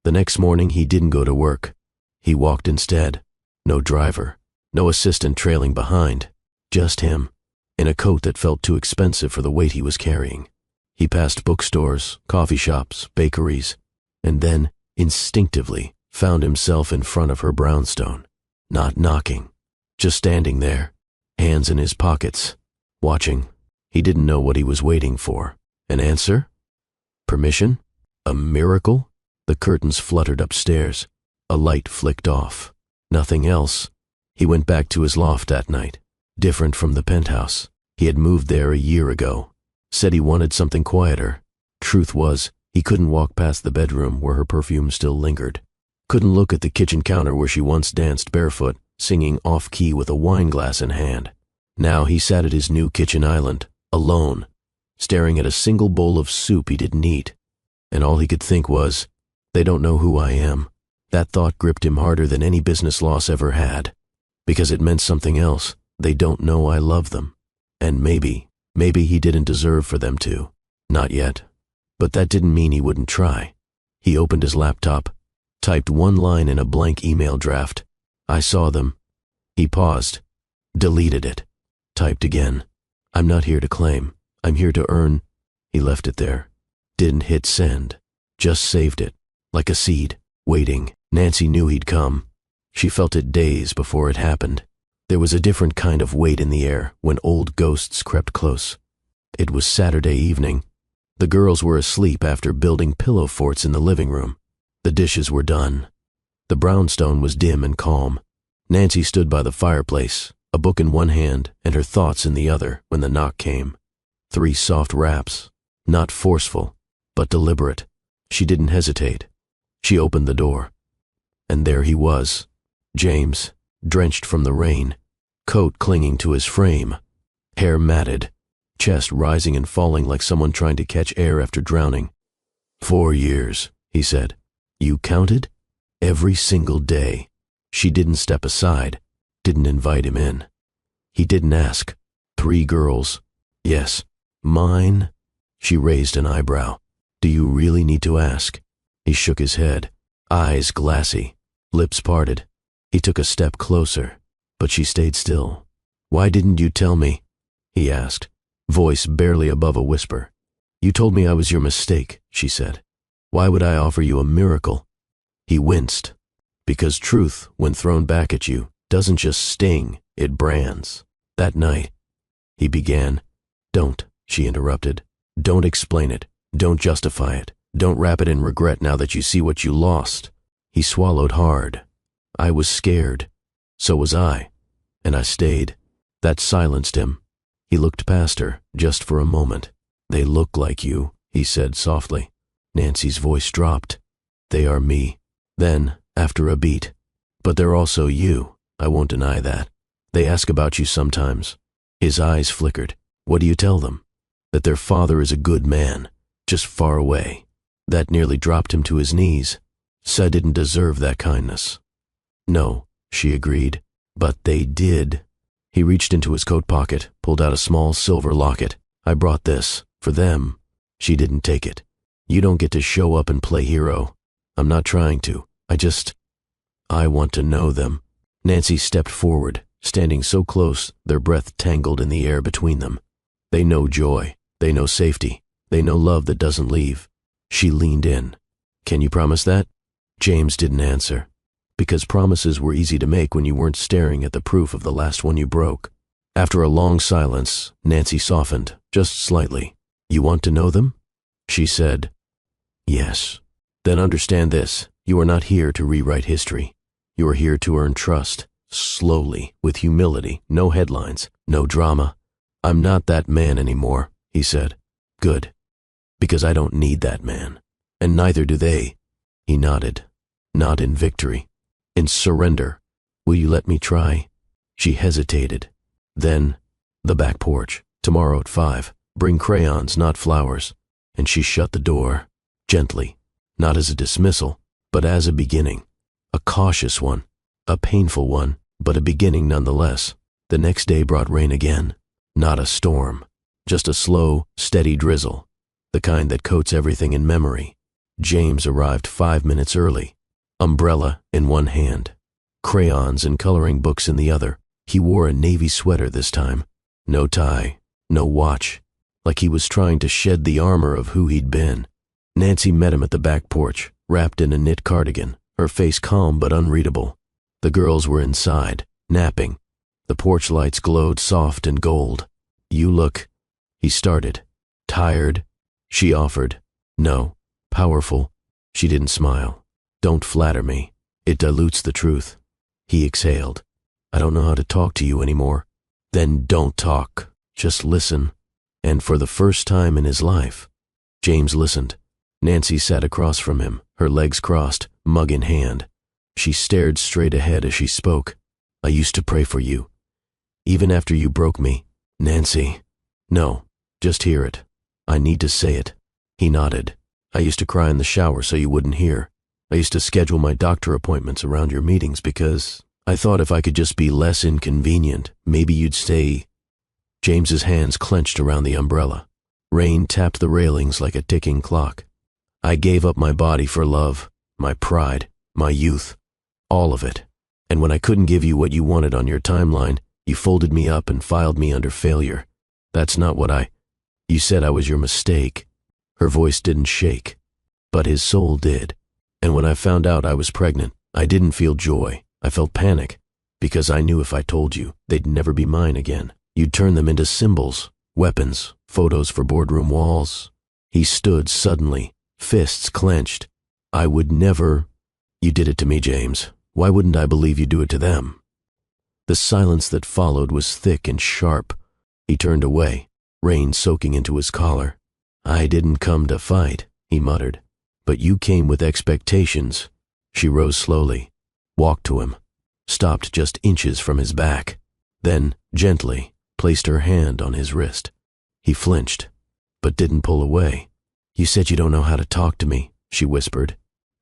The next morning, he didn't go to work. He walked instead. No driver, no assistant trailing behind, just him, in a coat that felt too expensive for the weight he was carrying. He passed bookstores, coffee shops, bakeries, and then, instinctively, found himself in front of her brownstone, not knocking, just standing there, hands in his pockets, watching. He didn't know what he was waiting for. An answer? Permission? A miracle? The curtains fluttered upstairs. A light flicked off. Nothing else. He went back to his loft that night, different from the penthouse. He had moved there a year ago. Said he wanted something quieter. Truth was, he couldn't walk past the bedroom where her perfume still lingered. Couldn't look at the kitchen counter where she once danced barefoot, singing off-key with a wine glass in hand. Now he sat at his new kitchen island, alone, staring at a single bowl of soup he didn't eat. And all he could think was, they don't know who I am. That thought gripped him harder than any business loss ever had. Because it meant something else. They don't know I love them. And maybe he didn't deserve for them to. Not yet. But that didn't mean he wouldn't try. He opened his laptop, typed one line in a blank email draft. I saw them. He paused, deleted it, typed again. I'm not here to claim. I'm here to earn. He left it there. Didn't hit send. Just saved it, like a seed, waiting. Nancy knew he'd come. She felt it days before it happened. There was a different kind of weight in the air when old ghosts crept close. It was Saturday evening. The girls were asleep after building pillow forts in the living room. The dishes were done. The brownstone was dim and calm. Nancy stood by the fireplace, a book in one hand and her thoughts in the other when the knock came. 3 soft raps, not forceful, but deliberate. She didn't hesitate. She opened the door. And there he was, James, drenched from the rain, coat clinging to his frame, hair matted, chest rising and falling like someone trying to catch air after drowning. 4 years, he said. You counted? Every single day. She didn't step aside, didn't invite him in. He didn't ask. 3 girls. Yes. Mine? She raised an eyebrow. Do you really need to ask? He shook his head, eyes glassy, lips parted. He took a step closer, but she stayed still. Why didn't you tell me? He asked, voice barely above a whisper. You told me I was your mistake, she said. Why would I offer you a miracle? He winced, because truth, when thrown back at you, doesn't just sting, it brands. That night, he began. Don't, she interrupted. Don't explain it. Don't justify it. Don't wrap it in regret now that you see what you lost. He swallowed hard. I was scared. So was I. And I stayed. That silenced him. He looked past her, just for a moment. They look like you, he said softly. Nancy's voice dropped. They are me. Then, after a beat. But they're also you. I won't deny that. They ask about you sometimes. His eyes flickered. What do you tell them? that their father is a good man, just far away. That nearly dropped him to his knees. I didn't deserve that kindness. No, she agreed, but they did. He reached into his coat pocket, pulled out a small silver locket. I brought this, for them. She didn't take it. You don't get to show up and play hero. I'm not trying to. I want to know them. Nancy stepped forward, standing so close their breath tangled in the air between them. They know joy. They know safety. They know love that doesn't leave. She leaned in. Can you promise that? James didn't answer, because promises were easy to make when you weren't staring at the proof of the last one you broke. After a long silence, Nancy softened, just slightly. You want to know them? She said, yes. Then understand this. You are not here to rewrite history. You are here to earn trust, slowly, with humility, no headlines, no drama. I'm not that man anymore, he said. Good. Because I don't need that man. And neither do they. He nodded. Not in victory. In surrender. Will you let me try? She hesitated. Then, the back porch. Tomorrow at 5. Bring crayons, not flowers. And she shut the door. Gently. Not as a dismissal, but as a beginning. A cautious one. A painful one, but a beginning nonetheless. The next day brought rain again. Not a storm. Just a slow, steady drizzle. The kind that coats everything in memory. James arrived 5 minutes early. Umbrella in one hand. Crayons and coloring books in the other. He wore a navy sweater this time. No tie. No watch. Like he was trying to shed the armor of who he'd been. Nancy met him at the back porch, wrapped in a knit cardigan, her face calm but unreadable. The girls were inside, napping. The porch lights glowed soft and gold. You look, he started. Tired? She offered. No. Powerful. She didn't smile. Don't flatter me. It dilutes the truth. He exhaled. I don't know how to talk to you anymore. Then don't talk. Just listen. And for the first time in his life, James listened. Nancy sat across from him, her legs crossed, mug in hand. She stared straight ahead as she spoke. I used to pray for you. Even after you broke me. Nancy. No, just hear it. I need to say it. He nodded. I used to cry in the shower so you wouldn't hear. I used to schedule my doctor appointments around your meetings because I thought if I could just be less inconvenient, maybe you'd stay. James's hands clenched around the umbrella. Rain tapped the railings like a ticking clock. I gave up my body for love, my pride, my youth, all of it. And when I couldn't give you what you wanted on your timeline, you folded me up and filed me under failure. That's not what You said I was your mistake. Her voice didn't shake, but his soul did. And when I found out I was pregnant, I didn't feel joy. I felt panic, because I knew if I told you, they'd never be mine again. You'd turn them into symbols, weapons, photos for boardroom walls. He stood suddenly, fists clenched. I would never. You did it to me, James. Why wouldn't I believe you do it to them? The silence that followed was thick and sharp. He turned away, rain soaking into his collar. I didn't come to fight, he muttered. But you came with expectations. She rose slowly, walked to him, stopped just inches from his back, then, gently, placed her hand on his wrist. He flinched, but didn't pull away. You said you don't know how to talk to me, she whispered.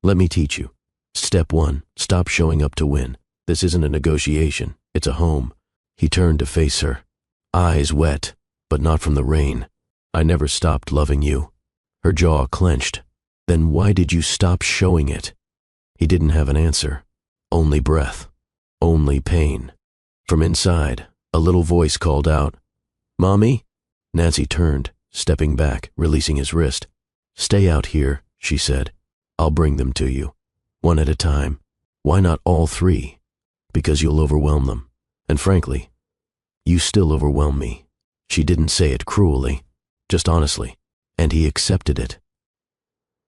Let me teach you. Step 1, stop showing up to win. This isn't a negotiation, it's a home. He turned to face her, eyes wet, but not from the rain. I never stopped loving you. Her jaw clenched. Then why did you stop showing it? He didn't have an answer. Only breath. Only pain. From inside, a little voice called out, Mommy? Nancy turned, stepping back, releasing his wrist. Stay out here, she said. I'll bring them to you. One at a time. Why not all 3? Because you'll overwhelm them. And frankly, you still overwhelm me. She didn't say it cruelly, just honestly, and he accepted it.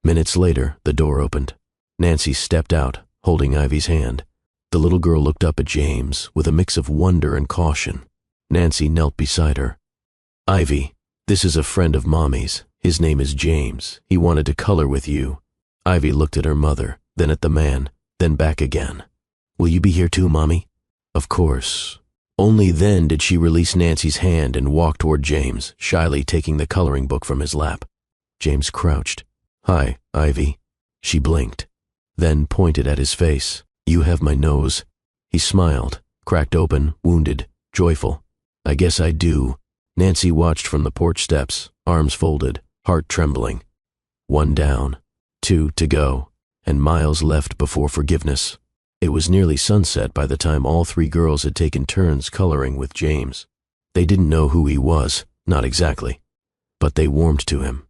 Minutes later, the door opened. Nancy stepped out, holding Ivy's hand. The little girl looked up at James with a mix of wonder and caution. Nancy knelt beside her. Ivy, this is a friend of Mommy's. His name is James. He wanted to color with you. Ivy looked at her mother, then at the man, then back again. Will you be here too, Mommy? Of course. Only then did she release Nancy's hand and walk toward James, shyly taking the coloring book from his lap. James crouched. "Hi, Ivy." She blinked, then pointed at his face. "You have my nose." He smiled, cracked open, wounded, joyful. "I guess I do." Nancy watched from the porch steps, arms folded, heart trembling. 1 down, 2 to go, and miles left before forgiveness. It was nearly sunset by the time all 3 girls had taken turns coloring with James. They didn't know who he was, not exactly, but they warmed to him.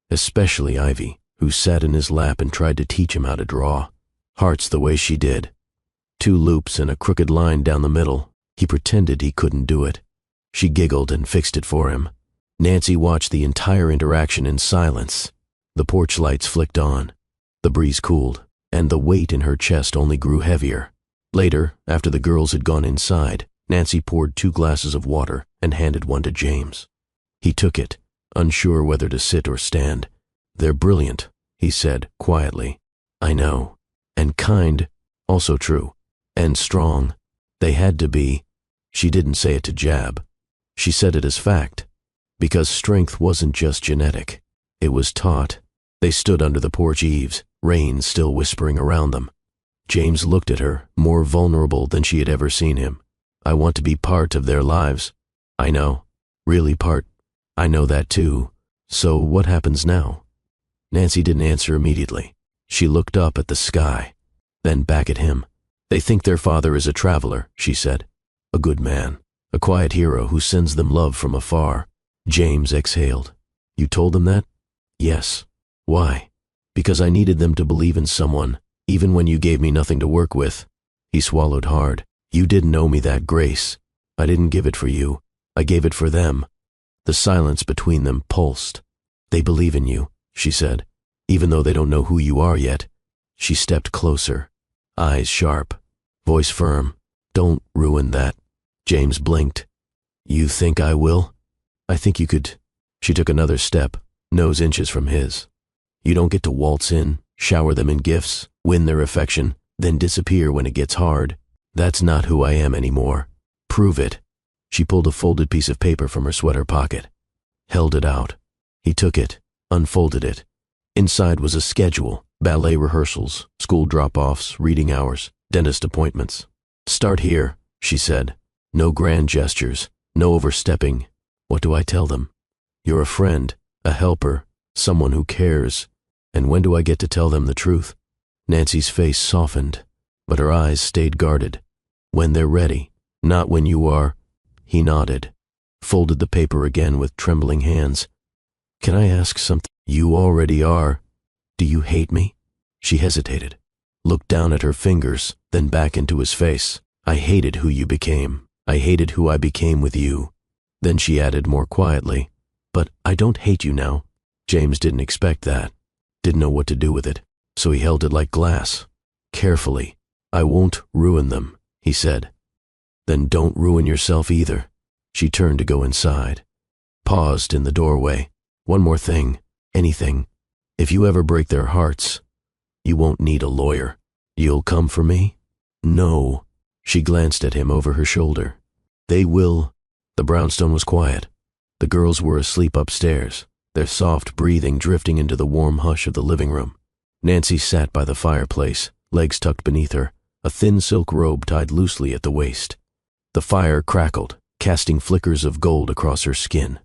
Especially Ivy, who sat in his lap and tried to teach him how to draw. Hearts the way she did. 2 loops and a crooked line down the middle. He pretended he couldn't do it. She giggled and fixed it for him. Nancy watched the entire interaction in silence. The porch lights flicked on. The breeze cooled, and the weight in her chest only grew heavier. Later, after the girls had gone inside, Nancy poured 2 glasses of water and handed one to James. He took it, unsure whether to sit or stand. "They're brilliant," he said quietly. "I know. And kind, also true. And strong. They had to be." She didn't say it to jab. She said it as fact. Because strength wasn't just genetic. It was taught. They stood under the porch eaves, rain still whispering around them. James looked at her, more vulnerable than she had ever seen him. "I want to be part of their lives." "I know. Really part." "I know that too. So what happens now?" Nancy didn't answer immediately. She looked up at the sky, then back at him. "They think their father is a traveler," she said. "A good man. A quiet hero who sends them love from afar." James exhaled. "You told them that?" "Yes." "Why?" "Because I needed them to believe in someone, even when you gave me nothing to work with." He swallowed hard. "You didn't owe me that grace. I didn't give it for you. I gave it for them." The silence between them pulsed. "They believe in you," she said, "even though they don't know who you are yet." She stepped closer, eyes sharp, voice firm. "Don't ruin that." James blinked. "You think I will?" "I think you could." She took another step, nose inches from his. "You don't get to waltz in, shower them in gifts, win their affection, then disappear when it gets hard. That's not who I am anymore. Prove it." She pulled a folded piece of paper from her sweater pocket, held it out. He took it, unfolded it. Inside was a schedule, ballet rehearsals, school drop-offs, reading hours, dentist appointments. "Start here," she said. "No grand gestures, no overstepping. What do I tell them? You're a friend, a helper, someone who cares. And when do I get to tell them the truth?" Nancy's face softened, but her eyes stayed guarded. "When they're ready, not when you are." He nodded, folded the paper again with trembling hands. "Can I ask something?" "You already are. Do you hate me?" She hesitated, looked down at her fingers, then back into his face. "I hated who you became. I hated who I became with you." Then she added more quietly, "But I don't hate you now." James didn't expect that, didn't know what to do with it, so he held it like glass. Carefully. "I won't ruin them," he said. "Then don't ruin yourself either." She turned to go inside, paused in the doorway. "One more thing, anything. If you ever break their hearts, you won't need a lawyer. You'll come for me?" "No." She glanced at him over her shoulder. "They will." The brownstone was quiet. The girls were asleep upstairs, their soft breathing drifting into the warm hush of the living room. Nancy sat by the fireplace, legs tucked beneath her, a thin silk robe tied loosely at the waist. The fire crackled, casting flickers of gold across her skin.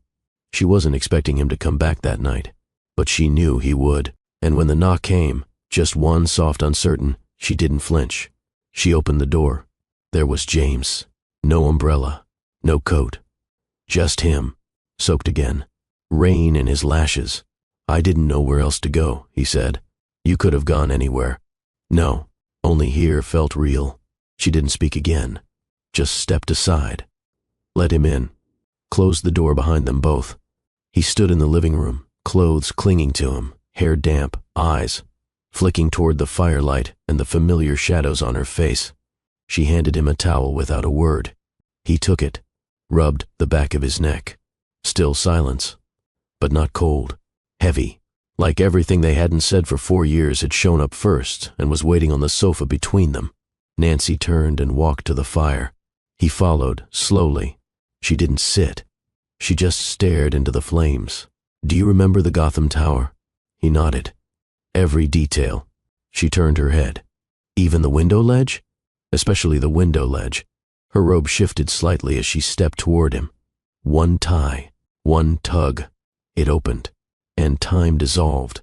She wasn't expecting him to come back that night, but she knew he would, and when the knock came, just one soft uncertain, she didn't flinch. She opened the door. There was James. No umbrella, no coat. Just him, soaked again. Rain in his lashes. "I didn't know where else to go," he said. "You could have gone anywhere." "No, only here felt real." She didn't speak again, just stepped aside. Let him in. Closed the door behind them both. He stood in the living room, clothes clinging to him, hair damp, eyes flicking toward the firelight and the familiar shadows on her face. She handed him a towel without a word. He took it, rubbed the back of his neck. Still silence, but not cold, heavy, like everything they hadn't said for 4 years had shown up first and was waiting on the sofa between them. Nancy turned and walked to the fire. He followed, slowly. She didn't sit. She just stared into the flames. "Do you remember the Gotham Tower?" He nodded. "Every detail." She turned her head. "Even the window ledge?" "Especially the window ledge." Her robe shifted slightly as she stepped toward him. One tie, one tug. It opened, and time dissolved.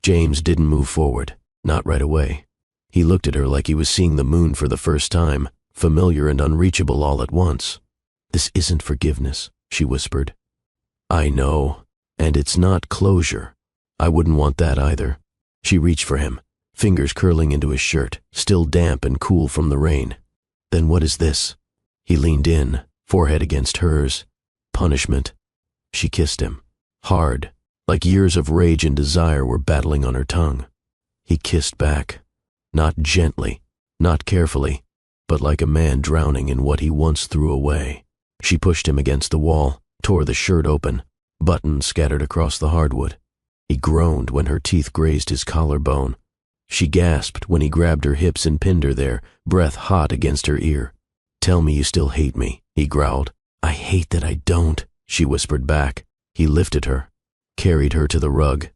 James didn't move forward, not right away. He looked at her like he was seeing the moon for the first time, familiar and unreachable all at once. "This isn't forgiveness," she whispered. "I know, and it's not closure. I wouldn't want that either." She reached for him, fingers curling into his shirt, still damp and cool from the rain. "Then what is this?" He leaned in, forehead against hers. "Punishment." She kissed him, hard, like years of rage and desire were battling on her tongue. He kissed back, not gently, not carefully, but like a man drowning in what he once threw away. She pushed him against the wall, tore the shirt open, buttons scattered across the hardwood. He groaned when her teeth grazed his collarbone. She gasped when he grabbed her hips and pinned her there, breath hot against her ear. "Tell me you still hate me," he growled. "I hate that I don't," she whispered back. He lifted her, carried her to the rug.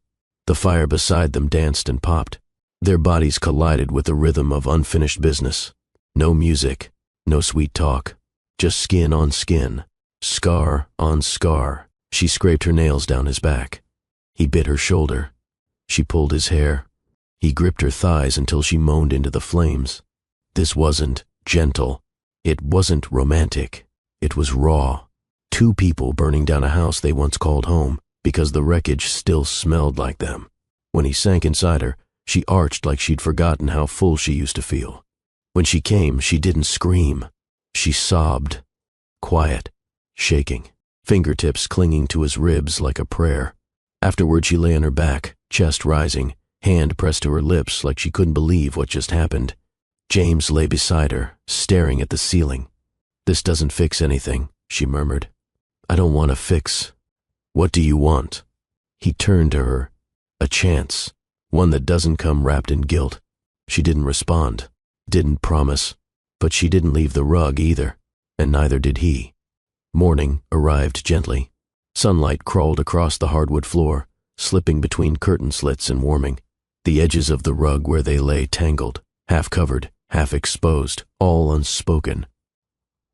The fire beside them danced and popped. Their bodies collided with the rhythm of unfinished business. No music, no sweet talk, just skin on skin, scar on scar. She scraped her nails down his back. He bit her shoulder. She pulled his hair. He gripped her thighs until she moaned into the flames. This wasn't gentle. It wasn't romantic. It was raw. Two people burning down a house they once called home because the wreckage still smelled like them. When he sank inside her, she arched like she'd forgotten how full she used to feel. When she came, she didn't scream. She sobbed. Quiet, shaking, fingertips clinging to his ribs like a prayer. Afterward, she lay on her back, chest rising, hand pressed to her lips like she couldn't believe what just happened. James lay beside her, staring at the ceiling. "This doesn't fix anything," she murmured. "I don't want to fix. What do you want?" He turned to her. A chance, one that doesn't come wrapped in guilt. She didn't respond, didn't promise, but she didn't leave the rug either, and neither did he. Morning arrived gently. Sunlight crawled across the hardwood floor, slipping between curtain slits and warming. The edges of the rug where they lay tangled, half covered, half exposed, all unspoken.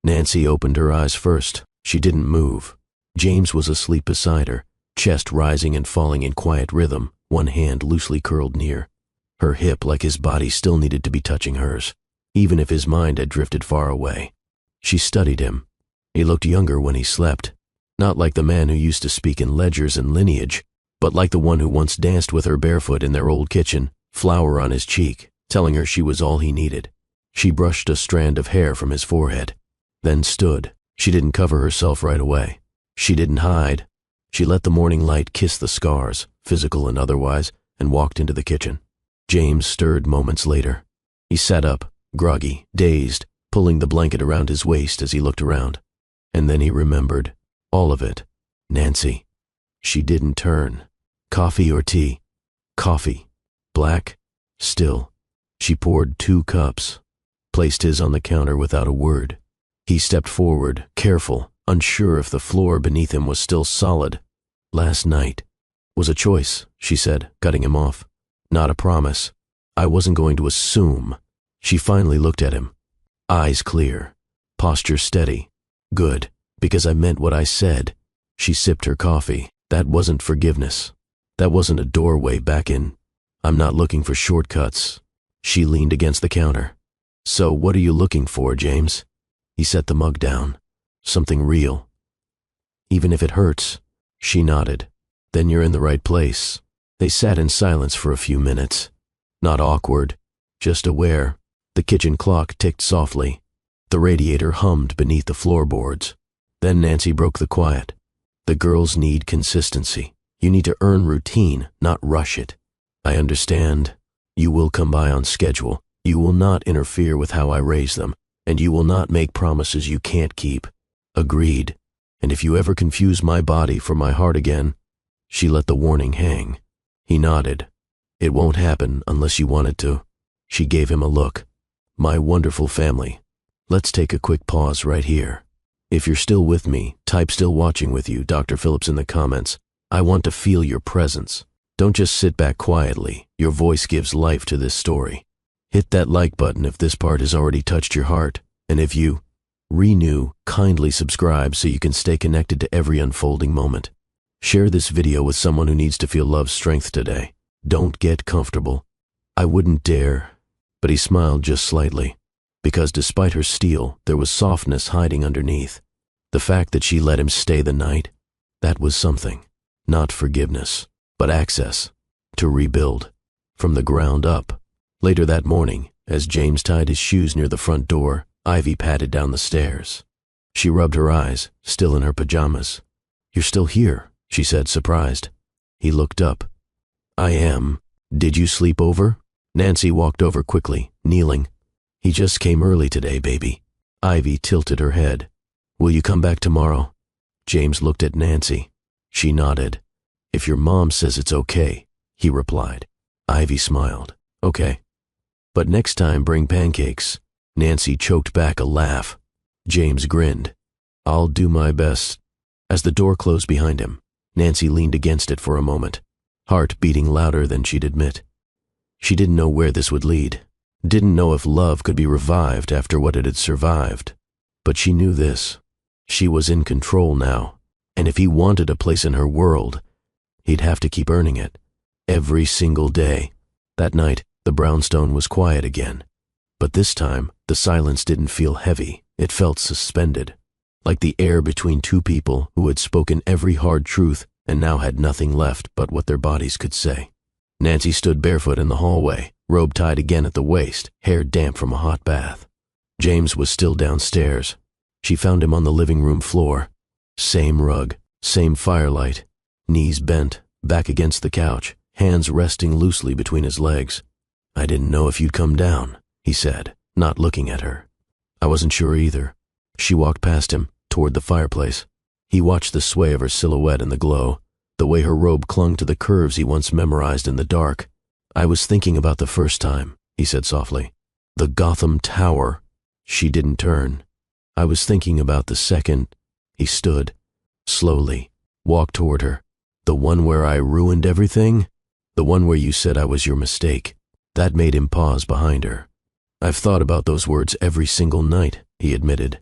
Nancy opened her eyes first. She didn't move. James was asleep beside her, chest rising and falling in quiet rhythm, one hand loosely curled near. Her hip, like his body, still needed to be touching hers, even if his mind had drifted far away. She studied him. He looked younger when he slept, not like the man who used to speak in ledgers and lineage, but like the one who once danced with her barefoot in their old kitchen, flower on his cheek, telling her she was all he needed. She brushed a strand of hair from his forehead, then stood. She didn't cover herself right away. She didn't hide. She let the morning light kiss the scars, physical and otherwise, and walked into the kitchen. James stirred moments later. He sat up, groggy, dazed, pulling the blanket around his waist as he looked around. And then he remembered. All of it. Nancy. She didn't turn. Coffee or tea? Coffee. Black? Still. She poured 2 cups, placed his on the counter without a word. He stepped forward, careful, unsure if the floor beneath him was still solid. "Last night was a choice," she said, cutting him off. "Not a promise. I wasn't going to assume." She finally looked at him. Eyes clear. Posture steady. "Good, because I meant what I said." She sipped her coffee. That wasn't forgiveness. That wasn't a doorway back in. "I'm not looking for shortcuts." She leaned against the counter. "So what are you looking for, James?" He set the mug down. "Something real." "Even if it hurts." She nodded. "Then you're in the right place." They sat in silence for a few minutes. Not awkward, just aware. The kitchen clock ticked softly. The radiator hummed beneath the floorboards. Then Nancy broke the quiet. "The girls need consistency. You need to earn routine, not rush it. I understand. You will come by on schedule. You will not interfere with how I raise them. And you will not make promises you can't keep." Agreed. "And if you ever confuse my body for my heart again." She let the warning hang. He nodded. "It won't happen unless you want it to." She gave him a look. "My wonderful family. Let's take a quick pause right here. If you're still with me, type "still watching with you, Dr. Phillips" in the comments. I want to feel your presence. Don't just sit back quietly. Your voice gives life to this story. Hit that like button if this part has already touched your heart. And if you renew, kindly subscribe so you can stay connected to every unfolding moment. Share this video with someone who needs to feel love's strength today. Don't get comfortable. I wouldn't dare. But he smiled just slightly, because despite her steel, there was softness hiding underneath. The fact that she let him stay the night, that was something. Not forgiveness, but access to rebuild from the ground up. Later that morning, as James tied his shoes near the front door, Ivy patted down the stairs. She rubbed her eyes, still in her pajamas. "You're still here," she said, surprised. He looked up. "I am. Did you sleep over?" Nancy walked over quickly, kneeling. "He just came early today, baby." Ivy tilted her head. "Will you come back tomorrow?" James looked at Nancy. She nodded. "If your mom says it's okay," he replied. Ivy smiled. "Okay. But next time bring pancakes." Nancy choked back a laugh. James grinned. "I'll do my best." As the door closed behind him, Nancy leaned against it for a moment, heart beating louder than she'd admit. She didn't know where this would lead, didn't know if love could be revived after what it had survived. But she knew this. She was in control now, and if he wanted a place in her world, he'd have to keep earning it. Every single day. That night, the brownstone was quiet again. But this time, the silence didn't feel heavy. It felt suspended, like the air between two people who had spoken every hard truth and now had nothing left but what their bodies could say. Nancy stood barefoot in the hallway, robe tied again at the waist, hair damp from a hot bath. James was still downstairs. She found him on the living room floor. Same rug, same firelight, knees bent, back against the couch, hands resting loosely between his legs. "I didn't know if you'd come down," he said, not looking at her. "I wasn't sure either." She walked past him, toward the fireplace. He watched the sway of her silhouette in the glow, the way her robe clung to the curves he once memorized in the dark. "I was thinking about the first time," he said softly. "The Gotham Tower." She didn't turn. "I was thinking about the second." He stood, slowly, walked toward her. "The one where I ruined everything? The one where you said I was your mistake." That made him pause behind her. "I've thought about those words every single night," he admitted.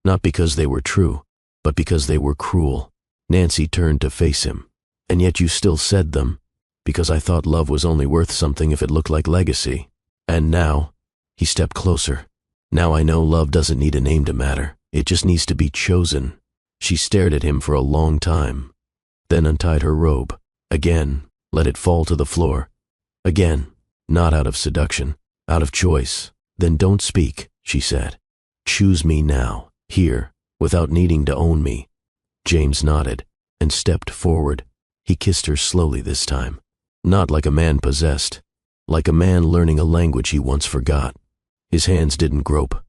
"Not because they were true, but because they were cruel." Nancy turned to face him. "And yet you still said them." "Because I thought love was only worth something if it looked like legacy. And now," he stepped closer, "now I know love doesn't need a name to matter. It just needs to be chosen." She stared at him for a long time, then untied her robe. Again, let it fall to the floor. Again, not out of seduction, out of choice. "Then don't speak," she said. "Choose me now, here, without needing to own me." James nodded and stepped forward. He kissed her slowly this time, not like a man possessed, like a man learning a language he once forgot. His hands didn't grope.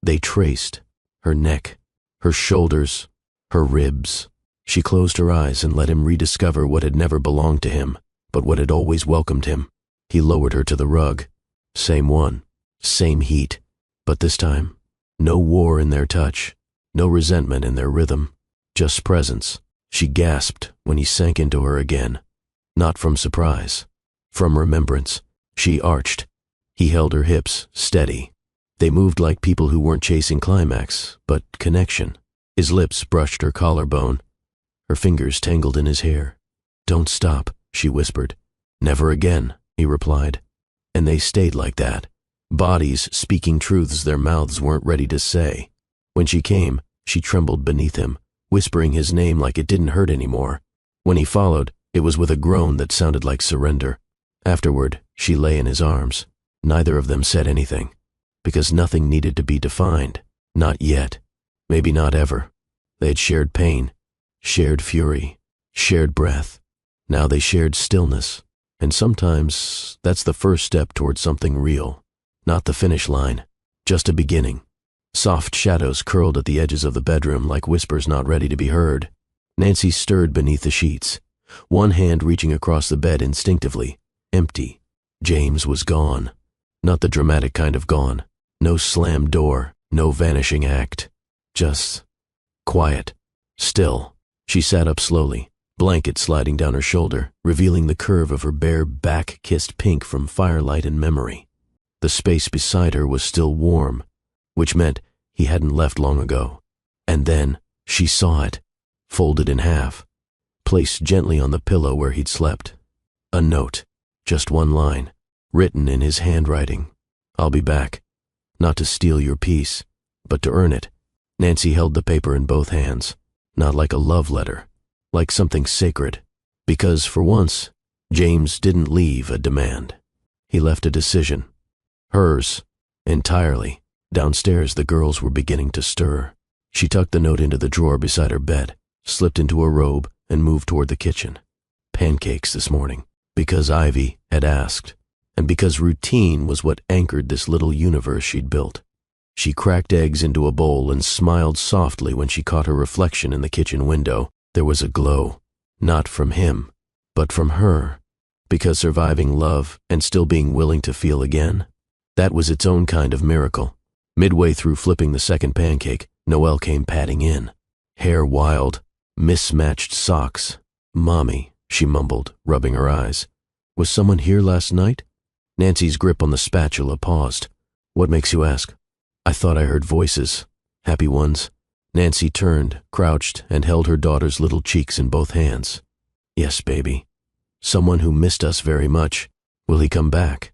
They traced her neck, her shoulders, her ribs. She closed her eyes and let him rediscover what had never belonged to him, but what had always welcomed him. He lowered her to the rug. Same one, same heat, but this time, no war in their touch, no resentment in their rhythm, just presence. She gasped when he sank into her again, not from surprise, from remembrance. She arched. He held her hips, steady. They moved like people who weren't chasing climax, but connection. His lips brushed her collarbone. Her fingers tangled in his hair. "Don't stop," she whispered. "Never again," he replied. And they stayed like that, bodies speaking truths their mouths weren't ready to say. When she came, she trembled beneath him, whispering his name like it didn't hurt anymore. When he followed, it was with a groan that sounded like surrender. Afterward, she lay in his arms. Neither of them said anything, because nothing needed to be defined. Not yet. Maybe not ever. They had shared pain, shared fury, shared breath. Now they shared stillness. And sometimes that's the first step toward something real. Not the finish line, just a beginning. Soft shadows curled at the edges of the bedroom like whispers not ready to be heard. Nancy stirred beneath the sheets, one hand reaching across the bed instinctively. Empty. James was gone. Not the dramatic kind of gone. No slammed door, No vanishing act. Just quiet. Still. She sat up slowly, blanket sliding down her shoulder, revealing the curve of her bare back kissed pink from firelight and memory. The space beside her was still warm, which meant he hadn't left long ago. And then she saw it, folded in half, placed gently on the pillow where he'd slept. A note, just one line, written in his handwriting. "I'll be back. Not to steal your peace, but to earn it." Nancy held the paper in both hands, not like a love letter, like something sacred. Because, for once, James didn't leave a demand. He left a decision. Hers, entirely. Downstairs, the girls were beginning to stir. She tucked the note into the drawer beside her bed, slipped into a robe, and moved toward the kitchen. Pancakes this morning, because Ivy had asked, and because routine was what anchored this little universe she'd built. She cracked eggs into a bowl and smiled softly when she caught her reflection in the kitchen window. There was a glow, not from him, but from her, because surviving love and still being willing to feel again, that was its own kind of miracle. Midway through flipping the second pancake, Noelle came padding in. Hair wild, mismatched socks. "Mommy," she mumbled, rubbing her eyes. "Was someone here last night?" Nancy's grip on the spatula paused. "What makes you ask?" "I thought I heard voices. Happy ones." Nancy turned, crouched, and held her daughter's little cheeks in both hands. "Yes, baby. Someone who missed us very much. Will he come back?"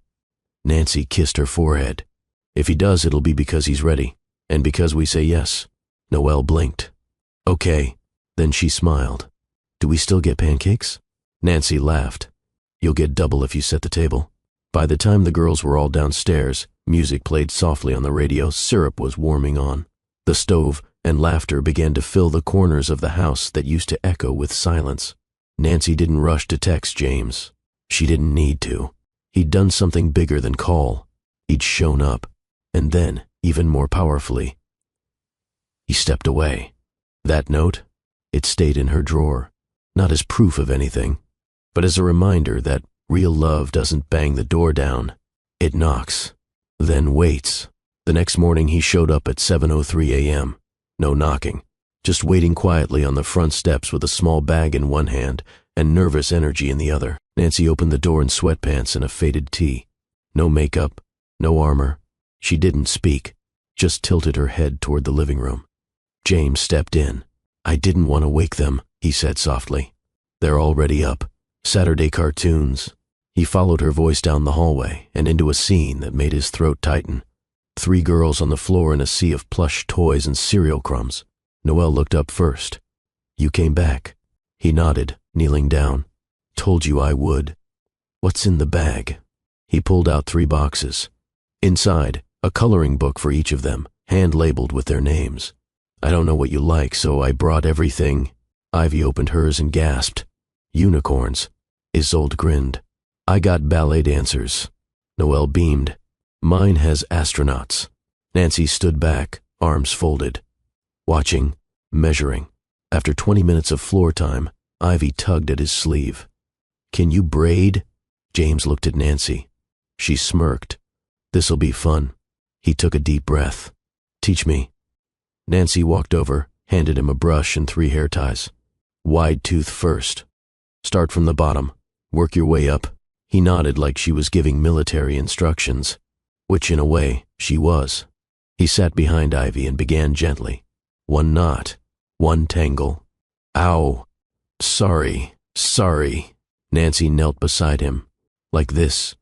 Nancy kissed her forehead. "If he does, it'll be because he's ready, and because we say yes." Noelle blinked. "Okay." Then she smiled. "Do we still get pancakes?" Nancy laughed. "You'll get double if you set the table." By the time the girls were all downstairs, music played softly on the radio, syrup was warming on. The stove and laughter began to fill the corners of the house that used to echo with silence. Nancy didn't rush to text James. She didn't need to. He'd done something bigger than call. He'd shown up. And then, even more powerfully, he stepped away. That note, it stayed in her drawer, not as proof of anything, but as a reminder that real love doesn't bang the door down. It knocks, then waits. The next morning he showed up at 7:03 a.m. No knocking, just waiting quietly on the front steps with a small bag in one hand and nervous energy in the other. Nancy opened the door in sweatpants and a faded tee. No makeup, no armor. She didn't speak, just tilted her head toward the living room. James stepped in. "I didn't want to wake them," he said softly. "They're already up. Saturday cartoons." He followed her voice down the hallway and into a scene that made his throat tighten. 3 girls on the floor in a sea of plush toys and cereal crumbs. Noelle looked up first. "You came back." He nodded, kneeling down. "Told you I would." "What's in the bag?" He pulled out 3 boxes. Inside, a coloring book for each of them, hand-labeled with their names. "I don't know what you like, so I brought everything." Ivy opened hers and gasped. "Unicorns." Isolde grinned. "I got ballet dancers." Noelle beamed. "Mine has astronauts." Nancy stood back, arms folded. Watching, measuring. After 20 minutes of floor time, Ivy tugged at his sleeve. "Can you braid?" James looked at Nancy. She smirked. "This'll be fun." He took a deep breath. "Teach me." Nancy walked over, handed him a brush and 3 hair ties. "Wide tooth first. Start from the bottom. Work your way up." He nodded like she was giving military instructions, which in a way she was. He sat behind Ivy and began gently. 1 knot, 1 tangle. "Ow. Sorry. Nancy knelt beside him. "Like this."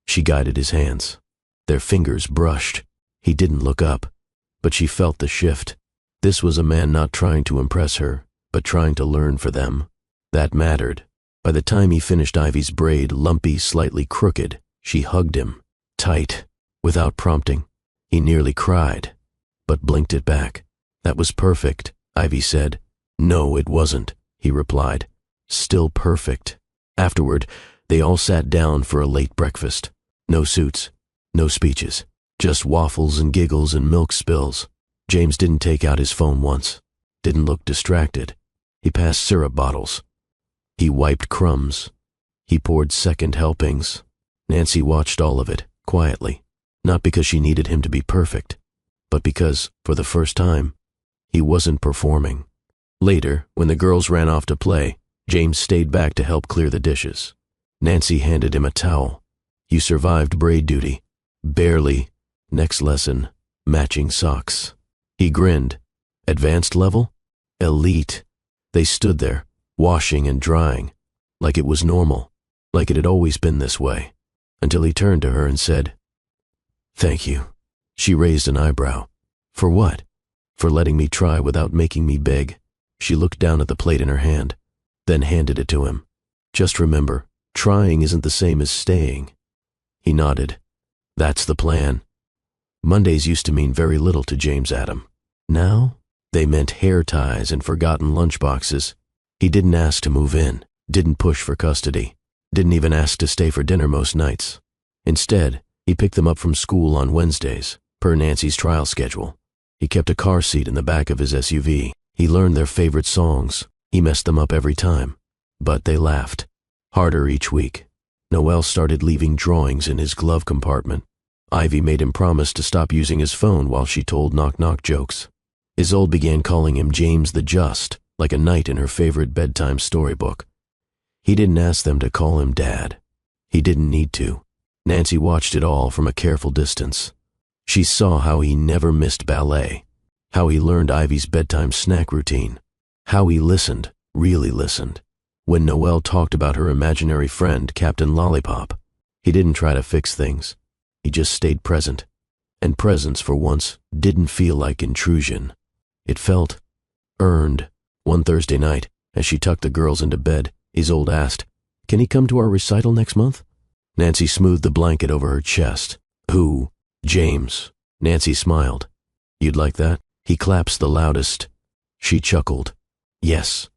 She guided his hands. Their fingers brushed. He didn't look up, but she felt the shift. This was a man not trying to impress her, but trying to learn for them. That mattered. By the time he finished Ivy's braid, lumpy, slightly crooked, she hugged him, tight, without prompting. He nearly cried, but blinked it back. "That was perfect," Ivy said. "No, it wasn't," he replied. "Still perfect." Afterward, they all sat down for a late breakfast. No suits, no speeches, just waffles and giggles and milk spills. James didn't take out his phone once, didn't look distracted. He passed syrup bottles. He wiped crumbs. He poured second helpings. Nancy watched all of it, quietly, not because she needed him to be perfect, but because, for the first time, he wasn't performing. Later, when the girls ran off to play, James stayed back to help clear the dishes. Nancy handed him a towel. "You survived braid duty." "Barely." "Next lesson, matching socks." He grinned. "Advanced level?" "Elite." They stood there, washing and drying, like it was normal, like it had always been this way, until he turned to her and said, "Thank you." She raised an eyebrow. "For what?" "For letting me try without making me beg." She looked down at the plate in her hand, then handed it to him. "Just remember, trying isn't the same as staying." He nodded. "That's the plan." Mondays used to mean very little to James Adam. Now, they meant hair ties and forgotten lunchboxes. He didn't ask to move in, didn't push for custody, didn't even ask to stay for dinner most nights. Instead, he picked them up from school on Wednesdays, per Nancy's trial schedule. He kept a car seat in the back of his SUV. He learned their favorite songs. He messed them up every time. But they laughed. Harder each week. Noel started leaving drawings in his glove compartment. Ivy made him promise to stop using his phone while she told knock-knock jokes. Isolde began calling him James the Just, like a knight in her favorite bedtime storybook. He didn't ask them to call him Dad. He didn't need to. Nancy watched it all from a careful distance. She saw how he never missed ballet, how he learned Ivy's bedtime snack routine, how he listened, really listened. When Noel talked about her imaginary friend, Captain Lollipop, he didn't try to fix things. He just stayed present. And presence, for once, didn't feel like intrusion. It felt earned. One Thursday night, as she tucked the girls into bed, Isolde asked, "Can he come to our recital next month?" Nancy smoothed the blanket over her chest. "Who?" "James." Nancy smiled. "You'd like that?" He claps the loudest. She chuckled. Yes,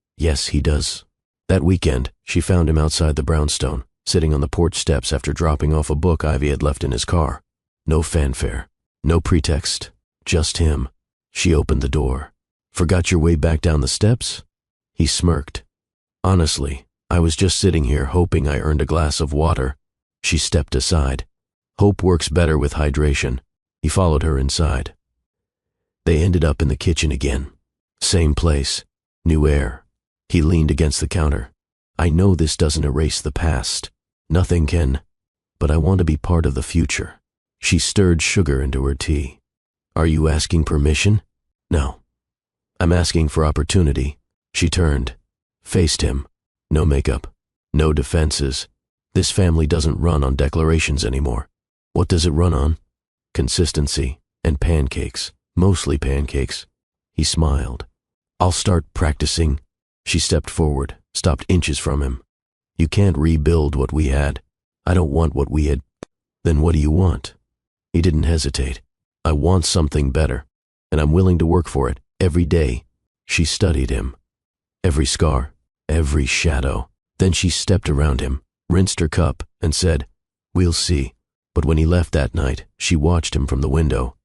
he does." That weekend, she found him outside the brownstone, sitting on the porch steps after dropping off a book Ivy had left in his car. No fanfare, no pretext, just him. She opened the door. "Forgot your way back down the steps?" He smirked. "Honestly, I was just sitting here hoping I earned a glass of water." She stepped aside. "Hope works better with hydration." He followed her inside. They ended up in the kitchen again. Same place, new air. He leaned against the counter. "I know this doesn't erase the past. Nothing can, but I want to be part of the future." She stirred sugar into her tea. "Are you asking permission?" "No. I'm asking for opportunity." She turned, faced him. No makeup, no defenses. This family doesn't run on declarations anymore. What does it run on? Consistency and pancakes, mostly pancakes. He smiled. "I'll start practicing." She stepped forward, stopped inches from him. "You can't rebuild what we had. I don't want what we had." "Then what do you want?" He didn't hesitate. "I want something better, and I'm willing to work for it, every day." She studied him. Every scar, every shadow. Then she stepped around him, rinsed her cup, and said, "We'll see." But when he left that night, she watched him from the window.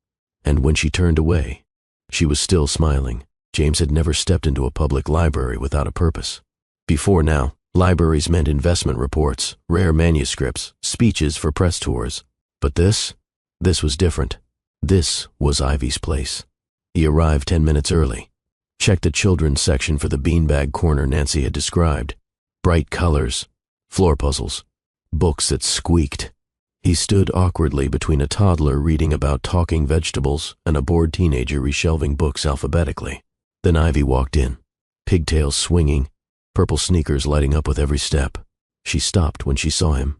And when she turned away, she was still smiling. James had never stepped into a public library without a purpose. Before now, libraries meant investment reports, rare manuscripts, speeches for press tours. But this was different. This was Ivy's place. He arrived 10 minutes early. Checked the children's section for the beanbag corner Nancy had described. Bright colors, floor puzzles, books that squeaked. He stood awkwardly between a toddler reading about talking vegetables and a bored teenager reshelving books alphabetically. Then Ivy walked in, pigtails swinging, purple sneakers lighting up with every step. She stopped when she saw him.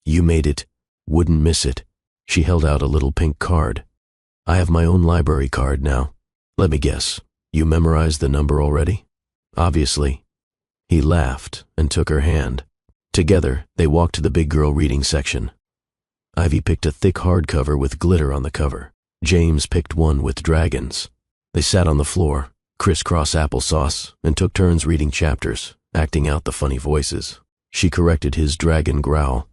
"You made it. Wouldn't miss it." She held out a little pink card. "I have my own library card now. Let me guess, you memorized the number already?" "Obviously." He laughed and took her hand. Together, they walked to the big girl reading section. Ivy picked a thick hardcover with glitter on the cover. James picked one with dragons. They sat on the floor, crisscross applesauce, and took turns reading chapters, acting out the funny voices. She corrected his dragon growl.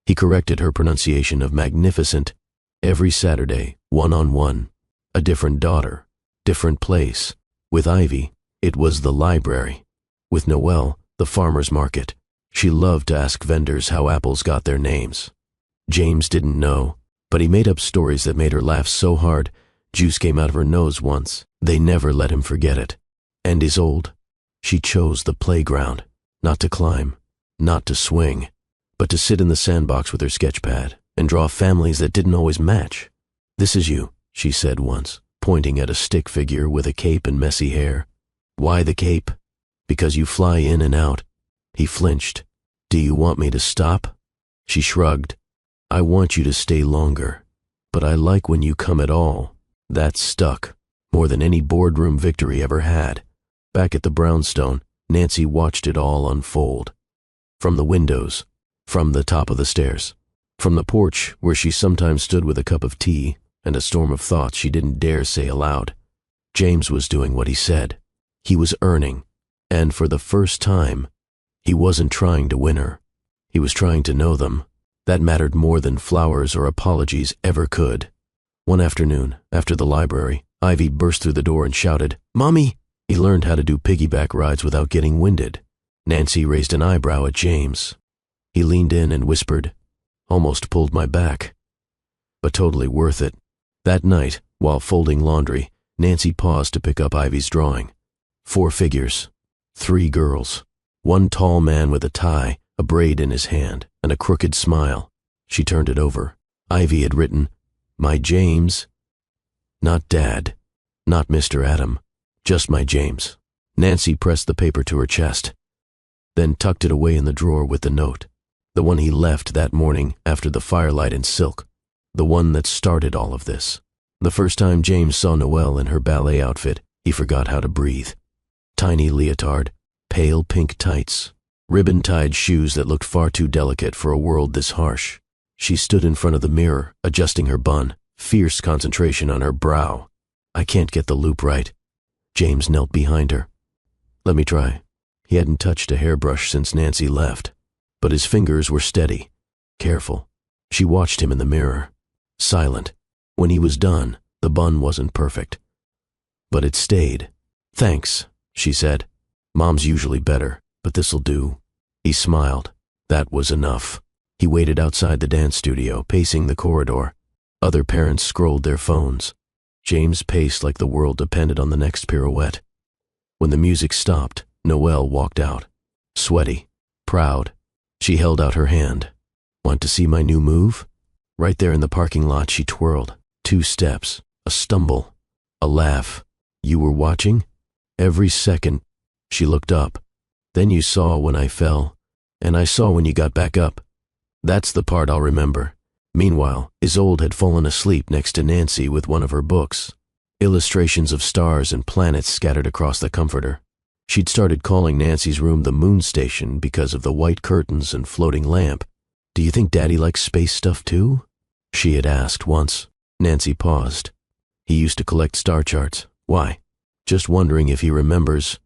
He corrected her pronunciation of magnificent. Every Saturday, one-on-one. A different daughter, different place. With Ivy, it was the library. With Noel, the farmer's market. She loved to ask vendors how apples got their names. James didn't know, but he made up stories that made her laugh so hard, Juice came out of her nose once. They never let him forget it. And Isolde? She chose the playground. Not to climb, not to swing, but to sit in the sandbox with her sketch pad and draw families that didn't always match. "This is you," she said once, pointing at a stick figure with a cape and messy hair. "Why the cape?" "Because you fly in and out." He flinched. "Do you want me to stop?" She shrugged. "I want you to stay longer, but I like when you come at all." That stuck, more than any boardroom victory ever had. Back at the brownstone, Nancy watched it all unfold. From the windows, from the top of the stairs, from the porch where she sometimes stood with a cup of tea and a storm of thoughts she didn't dare say aloud. James was doing what he said. He was earning, and for the first time, he wasn't trying to win her. He was trying to know them. That mattered more than flowers or apologies ever could. One afternoon, after the library, Ivy burst through the door and shouted, "Mommy!" He learned how to do piggyback rides without getting winded. Nancy raised an eyebrow at James. He leaned in and whispered, "Almost pulled my back." But totally worth it. That night, while folding laundry, Nancy paused to pick up Ivy's drawing. 4 figures, 3 girls, 1 tall man with a tie, a braid in his hand, and a crooked smile. She turned it over. Ivy had written, "My James." Not Dad, not Mr. Adam, just my James. Nancy pressed the paper to her chest, then tucked it away in the drawer with the note. The one he left that morning after the firelight in silk. The one that started all of this. The first time James saw Noelle in her ballet outfit, he forgot how to breathe. Tiny leotard, pale pink tights, ribbon-tied shoes that looked far too delicate for a world this harsh. She stood in front of the mirror, adjusting her bun, fierce concentration on her brow. "I can't get the loop right." James knelt behind her. "Let me try." He hadn't touched a hairbrush since Nancy left, but his fingers were steady, careful. She watched him in the mirror, silent. When he was done, the bun wasn't perfect, but it stayed. "Thanks," she said. "Mom's usually better, but this'll do." He smiled. That was enough. He waited outside the dance studio, pacing the corridor. Other parents scrolled their phones. James paced like the world depended on the next pirouette. When the music stopped, Noelle walked out. Sweaty, proud. She held out her hand. "Want to see my new move?" Right there in the parking lot, she twirled. 2 steps, a stumble, a laugh. "You were watching?" "Every second." She looked up. "Then you saw when I fell, and I saw when you got back up. That's the part I'll remember." Meanwhile, Isolde had fallen asleep next to Nancy with one of her books. Illustrations of stars and planets scattered across the comforter. She'd started calling Nancy's room the moon station because of the white curtains and floating lamp. "Do you think Daddy likes space stuff too?" she had asked once. Nancy paused. "He used to collect star charts. Why?" "Just wondering if he remembers."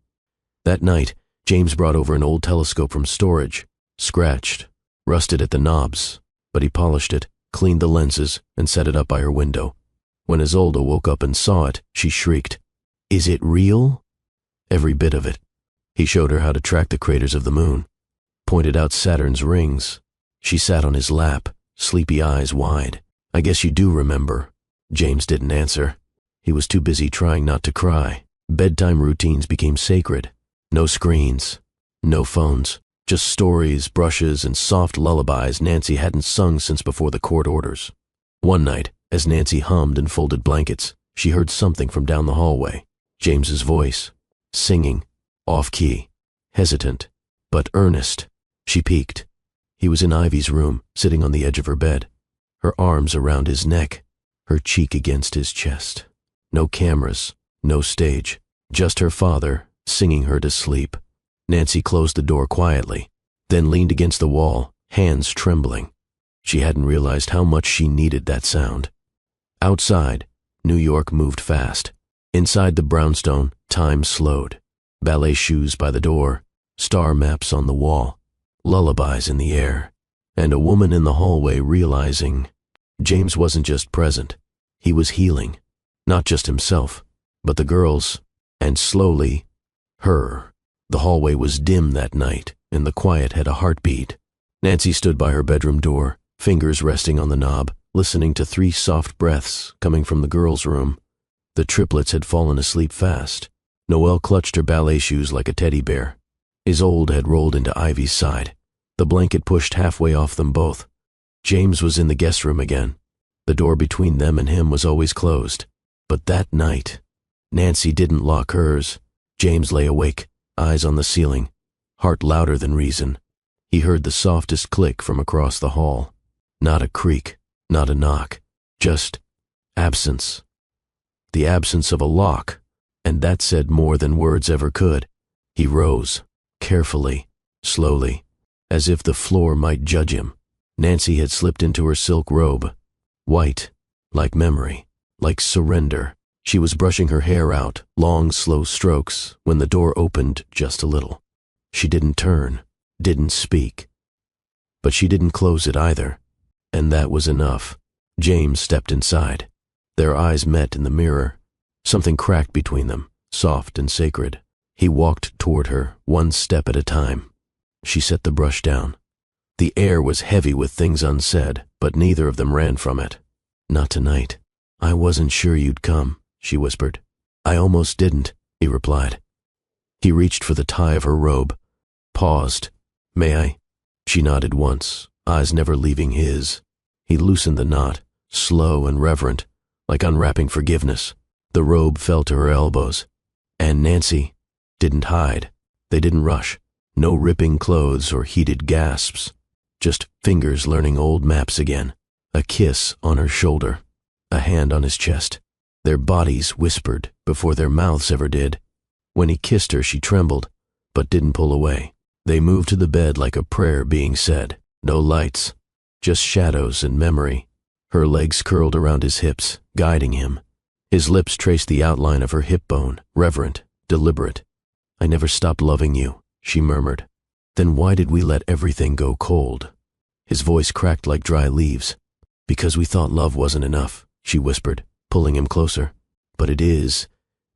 That night, James brought over an old telescope from storage, scratched, rusted at the knobs, but he polished it, cleaned the lenses, and set it up by her window. When Isolde woke up and saw it, she shrieked, "Is it real?" "Every bit of it." He showed her how to track the craters of the moon, pointed out Saturn's rings. She sat on his lap, sleepy eyes wide. "I guess you do remember." James didn't answer. He was too busy trying not to cry. Bedtime routines became sacred. No screens, no phones, just stories, brushes, and soft lullabies Nancy hadn't sung since before the court orders. One night, as Nancy hummed and folded blankets, she heard something from down the hallway. James's voice, singing, off-key, hesitant, but earnest. She peeked. He was in Ivy's room, sitting on the edge of her bed, her arms around his neck, her cheek against his chest. No cameras, no stage, just her father, singing her to sleep. Nancy closed the door quietly, then leaned against the wall, hands trembling. She hadn't realized how much she needed that sound. Outside, New York moved fast. Inside the brownstone, time slowed. Ballet shoes by the door, star maps on the wall, lullabies in the air, and a woman in the hallway realizing James wasn't just present, he was healing. Not just himself, but the girls, and slowly, her. The hallway was dim that night, and the quiet had a heartbeat. Nancy stood by her bedroom door, fingers resting on the knob, listening to 3 soft breaths coming from the girls' room. The triplets had fallen asleep fast. Noel clutched her ballet shoes like a teddy bear. Isolde had rolled into Ivy's side, the blanket pushed halfway off them both. James was in the guest room again. The door between them and him was always closed. But that night, Nancy didn't lock hers. James lay awake, eyes on the ceiling, heart louder than reason. He heard the softest click from across the hall. Not a creak, not a knock, just absence. The absence of a lock, and that said more than words ever could. He rose, carefully, slowly, as if the floor might judge him. Nancy had slipped into her silk robe, white, like memory, like surrender. She was brushing her hair out, long, slow strokes, when the door opened just a little. She didn't turn, didn't speak. But she didn't close it either, and that was enough. James stepped inside. Their eyes met in the mirror. Something cracked between them, soft and sacred. He walked toward her, one step at a time. She set the brush down. The air was heavy with things unsaid, but neither of them ran from it. Not tonight. I wasn't sure you'd come, she whispered. I almost didn't, he replied. He reached for the tie of her robe, paused. May I? She nodded once, eyes never leaving his. He loosened the knot, slow and reverent, like unwrapping forgiveness. The robe fell to her elbows. And Nancy didn't hide. They didn't rush. No ripping clothes or heated gasps. Just fingers learning old maps again. A kiss on her shoulder. A hand on his chest. Their bodies whispered before their mouths ever did. When he kissed her, she trembled, but didn't pull away. They moved to the bed like a prayer being said. No lights, just shadows and memory. Her legs curled around his hips, guiding him. His lips traced the outline of her hip bone, reverent, deliberate. I never stopped loving you, she murmured. Then why did we let everything go cold? His voice cracked like dry leaves. Because we thought love wasn't enough, she whispered, pulling him closer. But it is,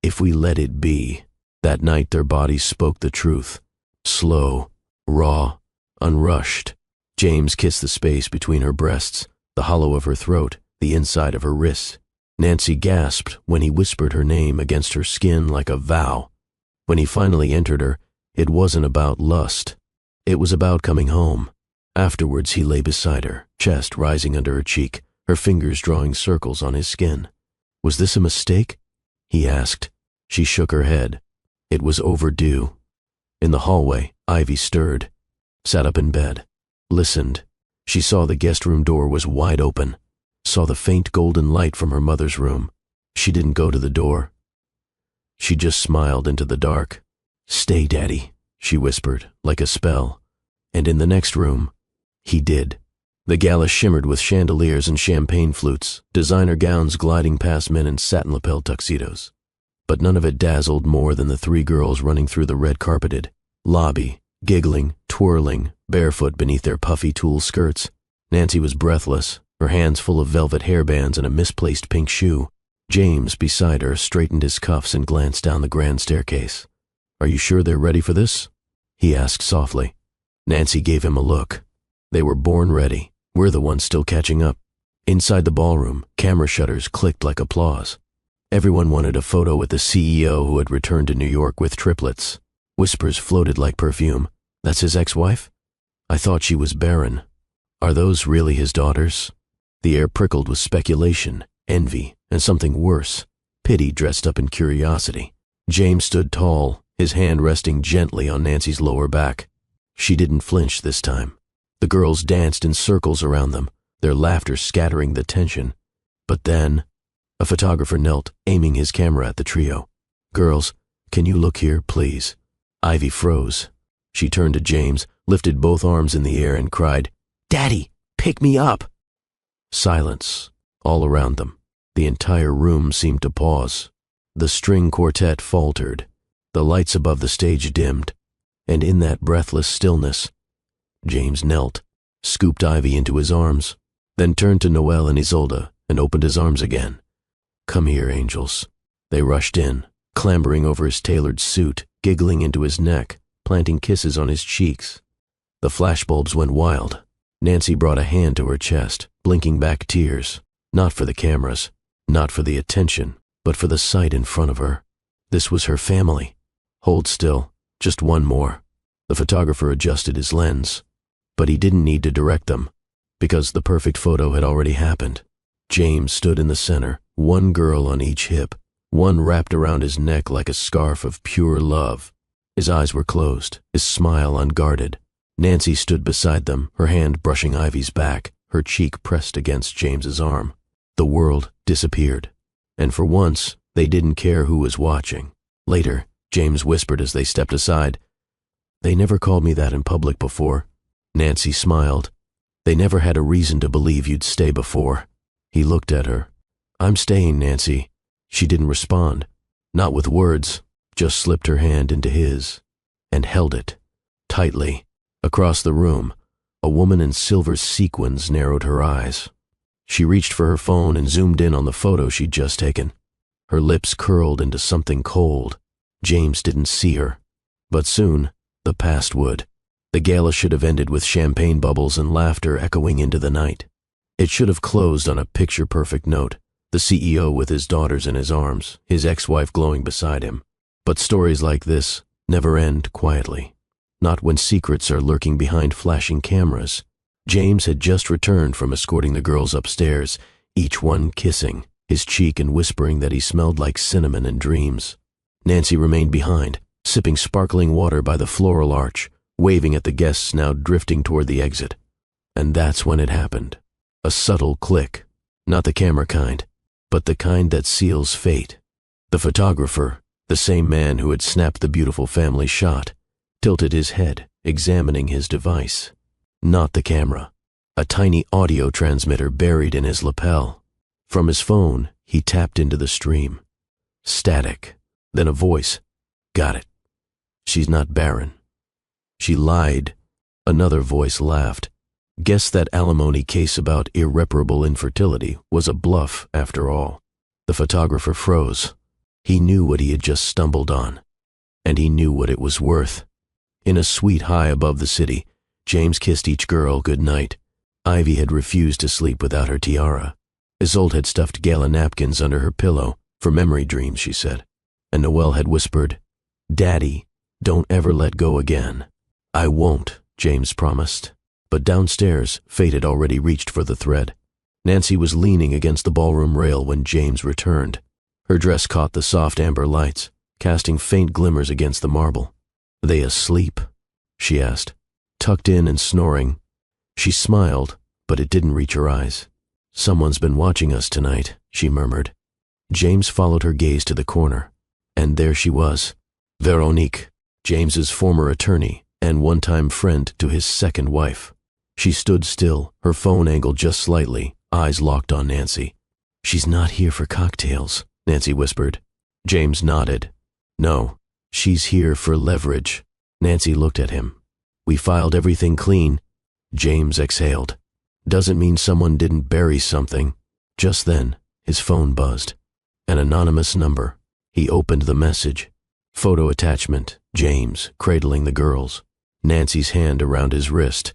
if we let it be. That night their bodies spoke the truth. Slow, raw, unrushed. James kissed the space between her breasts, the hollow of her throat, the inside of her wrists. Nancy gasped when he whispered her name against her skin like a vow. When he finally entered her, it wasn't about lust. It was about coming home. Afterwards he lay beside her, chest rising under her cheek, her fingers drawing circles on his skin. Was this a mistake? He asked. She shook her head. It was overdue. In the hallway, Ivy stirred, sat up in bed, listened. She saw the guest room door was wide open, saw the faint golden light from her mother's room. She didn't go to the door. She just smiled into the dark. Stay, Daddy, she whispered, like a spell. And in the next room, he did. The gala shimmered with chandeliers and champagne flutes, designer gowns gliding past men in satin-lapelled tuxedos. But none of it dazzled more than the three girls running through the red-carpeted lobby, giggling, twirling, barefoot beneath their puffy tulle skirts. Nancy was breathless, her hands full of velvet hairbands and a misplaced pink shoe. James, beside her, straightened his cuffs and glanced down the grand staircase. Are you sure they're ready for this? He asked softly. Nancy gave him a look. They were born ready. We're the ones still catching up. Inside the ballroom, camera shutters clicked like applause. Everyone wanted a photo with the CEO who had returned to New York with Triplets. Whispers floated like perfume. That's his ex-wife? I thought she was Barren. Are those really his daughters? The air prickled with speculation, envy, and something worse, pity dressed up in curiosity. James stood tall, his hand resting gently on Nancy's lower back. She didn't flinch this time. The girls danced in circles around them, their laughter scattering the tension. But then, a photographer knelt, aiming his camera at the trio. Girls, can you look here, please? Ivy froze. She turned to James, lifted both arms in the air and cried, Daddy, pick me up! Silence, all around them. The entire room seemed to pause. The string quartet faltered. The lights above the stage dimmed. And in that breathless stillness, James knelt, scooped Ivy into his arms, then turned to Noel and Isolde and opened his arms again. Come here, angels. They rushed in, clambering over his tailored suit, giggling into his neck, planting kisses on his cheeks. The flashbulbs went wild. Nancy brought a hand to her chest, blinking back tears, not for the cameras, not for the attention, but for the sight in front of her. This was her family. Hold still, just one more. The photographer adjusted his lens, but he didn't need to direct them, because the perfect photo had already happened. James stood in the center, one girl on each hip, one wrapped around his neck like a scarf of pure love. His eyes were closed, his smile unguarded. Nancy stood beside them, her hand brushing Ivy's back, her cheek pressed against James's arm. The world disappeared, and for once, they didn't care who was watching. Later, James whispered as they stepped aside, "They never called me that in public before." Nancy smiled. "They never had a reason to believe you'd stay before." He looked at her. "I'm staying, Nancy." She didn't respond, not with words, just slipped her hand into his, and held it, tightly. Across the room, a woman in silver sequins narrowed her eyes. She reached for her phone and zoomed in on the photo she'd just taken. Her lips curled into something cold. James didn't see her, but soon, the past would. The gala should have ended with champagne bubbles and laughter echoing into the night. It should have closed on a picture-perfect note, the CEO with his daughters in his arms, his ex-wife glowing beside him. But stories like this never end quietly. Not when secrets are lurking behind flashing cameras. James had just returned from escorting the girls upstairs, each one kissing his cheek and whispering that he smelled like cinnamon and dreams. Nancy remained behind, sipping sparkling water by the floral arch, waving at the guests now drifting toward the exit. And that's when it happened. A subtle click, not the camera kind, but the kind that seals fate. The photographer, the same man who had snapped the beautiful family shot, tilted his head, examining his device. Not the camera, a tiny audio transmitter buried in his lapel. From his phone, he tapped into the stream. Static, then a voice. "Got it. She's not Barren." She lied. Another voice laughed. Guess that alimony case about irreparable infertility was a bluff after all. The photographer froze. He knew what he had just stumbled on, and he knew what it was worth. In a suite high above the city, James kissed each girl good night. Ivy had refused to sleep without her tiara. Isolde had stuffed gala napkins under her pillow for memory dreams, she said. And Noelle had whispered, "Daddy, don't ever let go again." "I won't," James promised. But downstairs, fate had already reached for the thread. Nancy was leaning against the ballroom rail when James returned. Her dress caught the soft amber lights, casting faint glimmers against the marble. "They asleep?" she asked. Tucked in and snoring. She smiled, but it didn't reach her eyes. "Someone's been watching us tonight," she murmured. James followed her gaze to the corner, and there she was, Veronique, James's former attorney and one-time friend to his second wife. She stood still, her phone angled just slightly, eyes locked on Nancy. "She's not here for cocktails," Nancy whispered. James nodded. "No, she's here for leverage." Nancy looked at him. "We filed everything clean." James exhaled. "Doesn't mean someone didn't bury something." Just then, his phone buzzed. An anonymous number. He opened the message. Photo attachment, James cradling the girls. Nancy's hand around his wrist.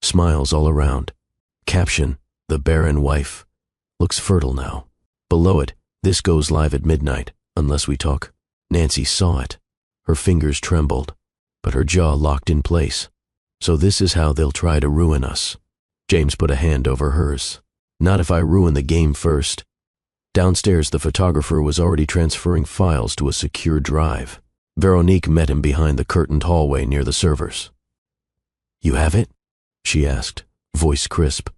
Smiles all around. Caption, "The barren wife. Looks fertile now." Below it, "This goes live at midnight, unless we talk." Nancy saw it. Her fingers trembled, but her jaw locked in place. "So this is how they'll try to ruin us." James put a hand over hers. "Not if I ruin the game first." Downstairs, the photographer was already transferring files to a secure drive. Veronique met him behind the curtained hallway near the servers. "You have it?" she asked, voice crisp.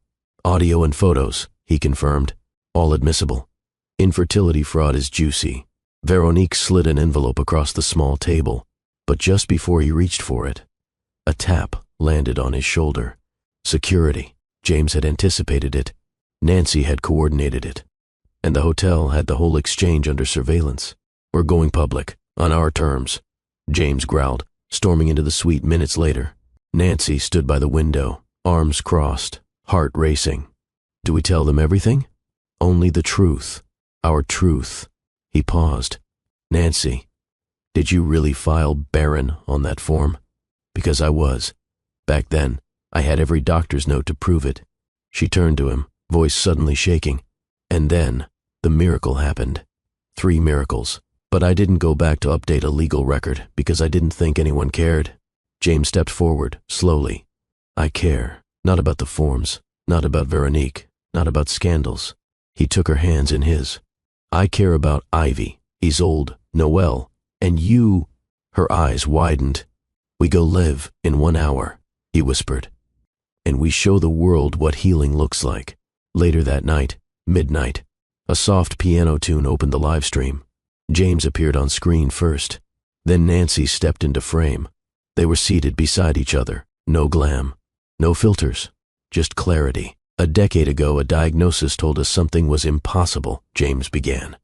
"Audio and photos," he confirmed. "All admissible. Infertility fraud is juicy." Veronique slid an envelope across the small table, but just before he reached for it, a tap landed on his shoulder. Security. James had anticipated it. Nancy had coordinated it. And the hotel had the whole exchange under surveillance. "We're going public, on our terms," James growled, storming into the suite minutes later. Nancy stood by the window, arms crossed, heart racing. "Do we tell them everything?" "Only the truth. Our truth." He paused. "Nancy, did you really file Barren on that form?" "Because I was. Back then, I had every doctor's note to prove it." She turned to him, voice suddenly shaking. "And then, the miracle happened. 3 miracles. But I didn't go back to update a legal record because I didn't think anyone cared. James stepped forward, slowly. I care. Not about the forms. Not about Veronique. Not about scandals. He took her hands in his. I care about Ivy, Isolde, Noelle, and you. Her eyes widened. We go live in 1 hour, he whispered. And we show the world what healing looks like. Later that night, midnight, a soft piano tune opened the live stream. James appeared on screen first. Then Nancy stepped into frame. They were seated beside each other. No glam. No filters. Just clarity. A decade ago, a diagnosis told us something was impossible, James began.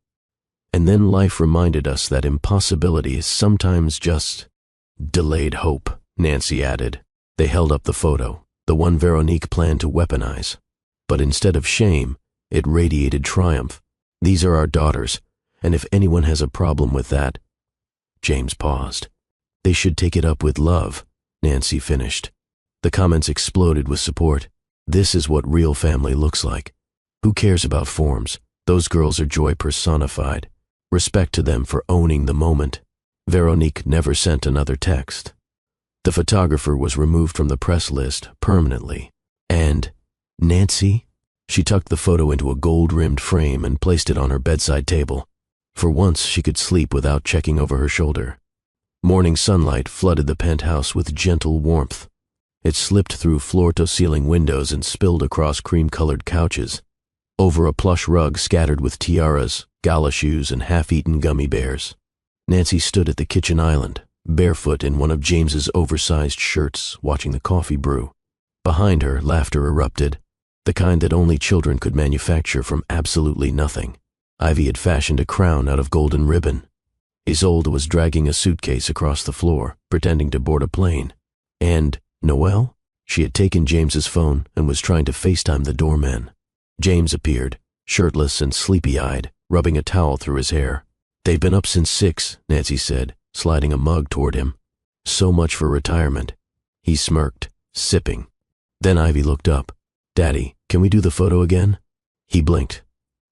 And then life reminded us that impossibility is sometimes just delayed hope, Nancy added. They held up the photo, the one Veronique planned to weaponize. But instead of shame, it radiated triumph. These are our daughters, and if anyone has a problem with that— James paused. They should take it up with love, Nancy finished. The comments exploded with support. This is what real family looks like. Who cares about forms? Those girls are joy personified. Respect to them for owning the moment. Veronique never sent another text. The photographer was removed from the press list permanently. And Nancy? She tucked the photo into a gold-rimmed frame and placed it on her bedside table. For once, she could sleep without checking over her shoulder. Morning sunlight flooded the penthouse with gentle warmth. It slipped through floor-to-ceiling windows and spilled across cream-colored couches, over a plush rug scattered with tiaras, gala shoes, and half-eaten gummy bears. Nancy stood at the kitchen island, barefoot in one of James's oversized shirts, watching the coffee brew. Behind her, laughter erupted, the kind that only children could manufacture from absolutely nothing. Ivy had fashioned a crown out of golden ribbon. Isolde was dragging a suitcase across the floor, pretending to board a plane. And Noelle? She had taken James's phone and was trying to FaceTime the doorman. James appeared, shirtless and sleepy-eyed, rubbing a towel through his hair. They've been up since 6, Nancy said, sliding a mug toward him. So much for retirement. He smirked, sipping. Then Ivy looked up. Daddy, can we do the photo again? He blinked.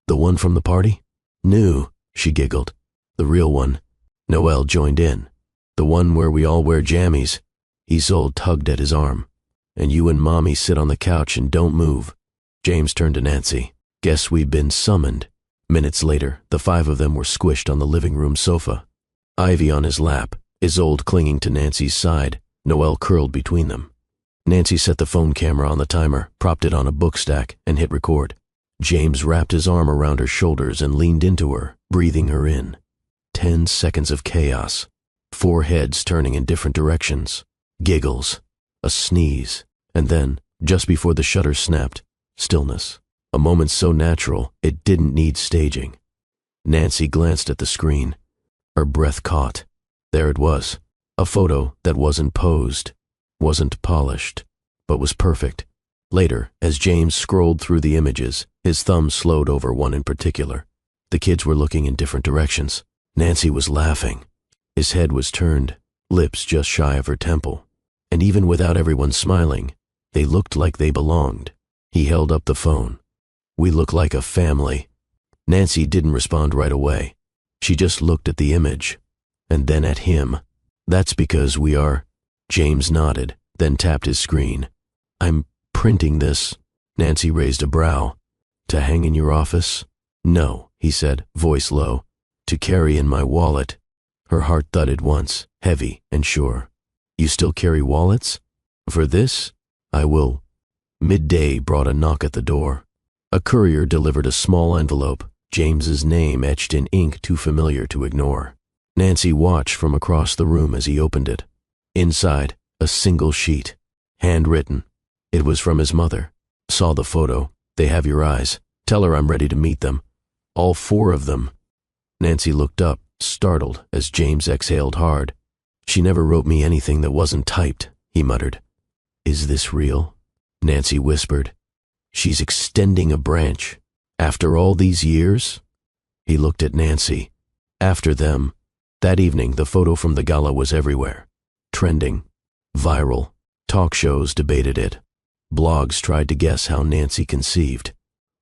The one from the party? No, she giggled. The real one. Noelle joined in. The one where we all wear jammies. Isolde tugged at his arm. And you and Mommy sit on the couch and don't move. James turned to Nancy. Guess we've been summoned. Minutes later, the 5 of them were squished on the living room sofa. Ivy on his lap, Isolde clinging to Nancy's side, Noelle curled between them. Nancy set the phone camera on the timer, propped it on a book stack, and hit record. James wrapped his arm around her shoulders and leaned into her, breathing her in. 10 seconds of chaos. 4 heads turning in different directions. Giggles. A sneeze. And then, just before the shutter snapped, stillness. A moment so natural, it didn't need staging. Nancy glanced at the screen. Her breath caught. There it was. A photo that wasn't posed, wasn't polished, but was perfect. Later, as James scrolled through the images, his thumb slowed over one in particular. The kids were looking in different directions. Nancy was laughing. His head was turned, lips just shy of her temple. And even without everyone smiling, they looked like they belonged. He held up the phone. We look like a family. Nancy didn't respond right away. She just looked at the image, and then at him. That's because we are— James nodded, then tapped his screen. I'm printing this. Nancy raised a brow. To hang in your office? No, he said, voice low. To carry in my wallet. Her heart thudded once, heavy and sure. You still carry wallets? For this? I will. Midday brought a knock at the door. A courier delivered a small envelope, James's name etched in ink too familiar to ignore. Nancy watched from across the room as he opened it. Inside, a single sheet. Handwritten. It was from his mother. Saw the photo. They have your eyes. Tell her I'm ready to meet them. All 4 of them. Nancy looked up, startled, as James exhaled hard. She never wrote me anything that wasn't typed, he muttered. Is this real? Nancy whispered. She's extending a branch. After all these years? He looked at Nancy. After them. That evening, the photo from the gala was everywhere. Trending. Viral. Talk shows debated it. Blogs tried to guess how Nancy conceived.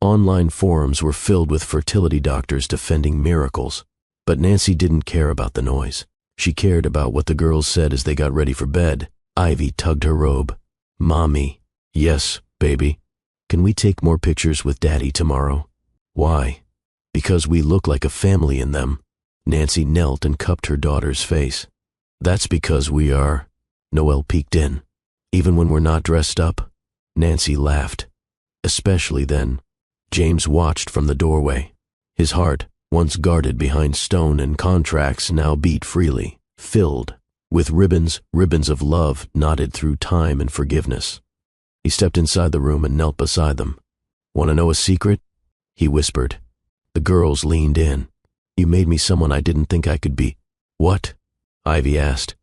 Online forums were filled with fertility doctors defending miracles. But Nancy didn't care about the noise. She cared about what the girls said as they got ready for bed. Ivy tugged her robe. "Mommy." "Yes, baby." "Can we take more pictures with Daddy tomorrow?" "Why?" "Because we look like a family in them." Nancy knelt and cupped her daughter's face. "That's because we are." Noelle peeked in. "Even when we're not dressed up?" Nancy laughed. "Especially then." James watched from the doorway. His heart, once guarded behind stone and contracts, now beat freely, filled with ribbons of love knotted through time and forgiveness. He stepped inside the room and knelt beside them. "Want to know a secret?" he whispered. The girls leaned in. "You made me someone I didn't think I could be." "What?" Ivy asked.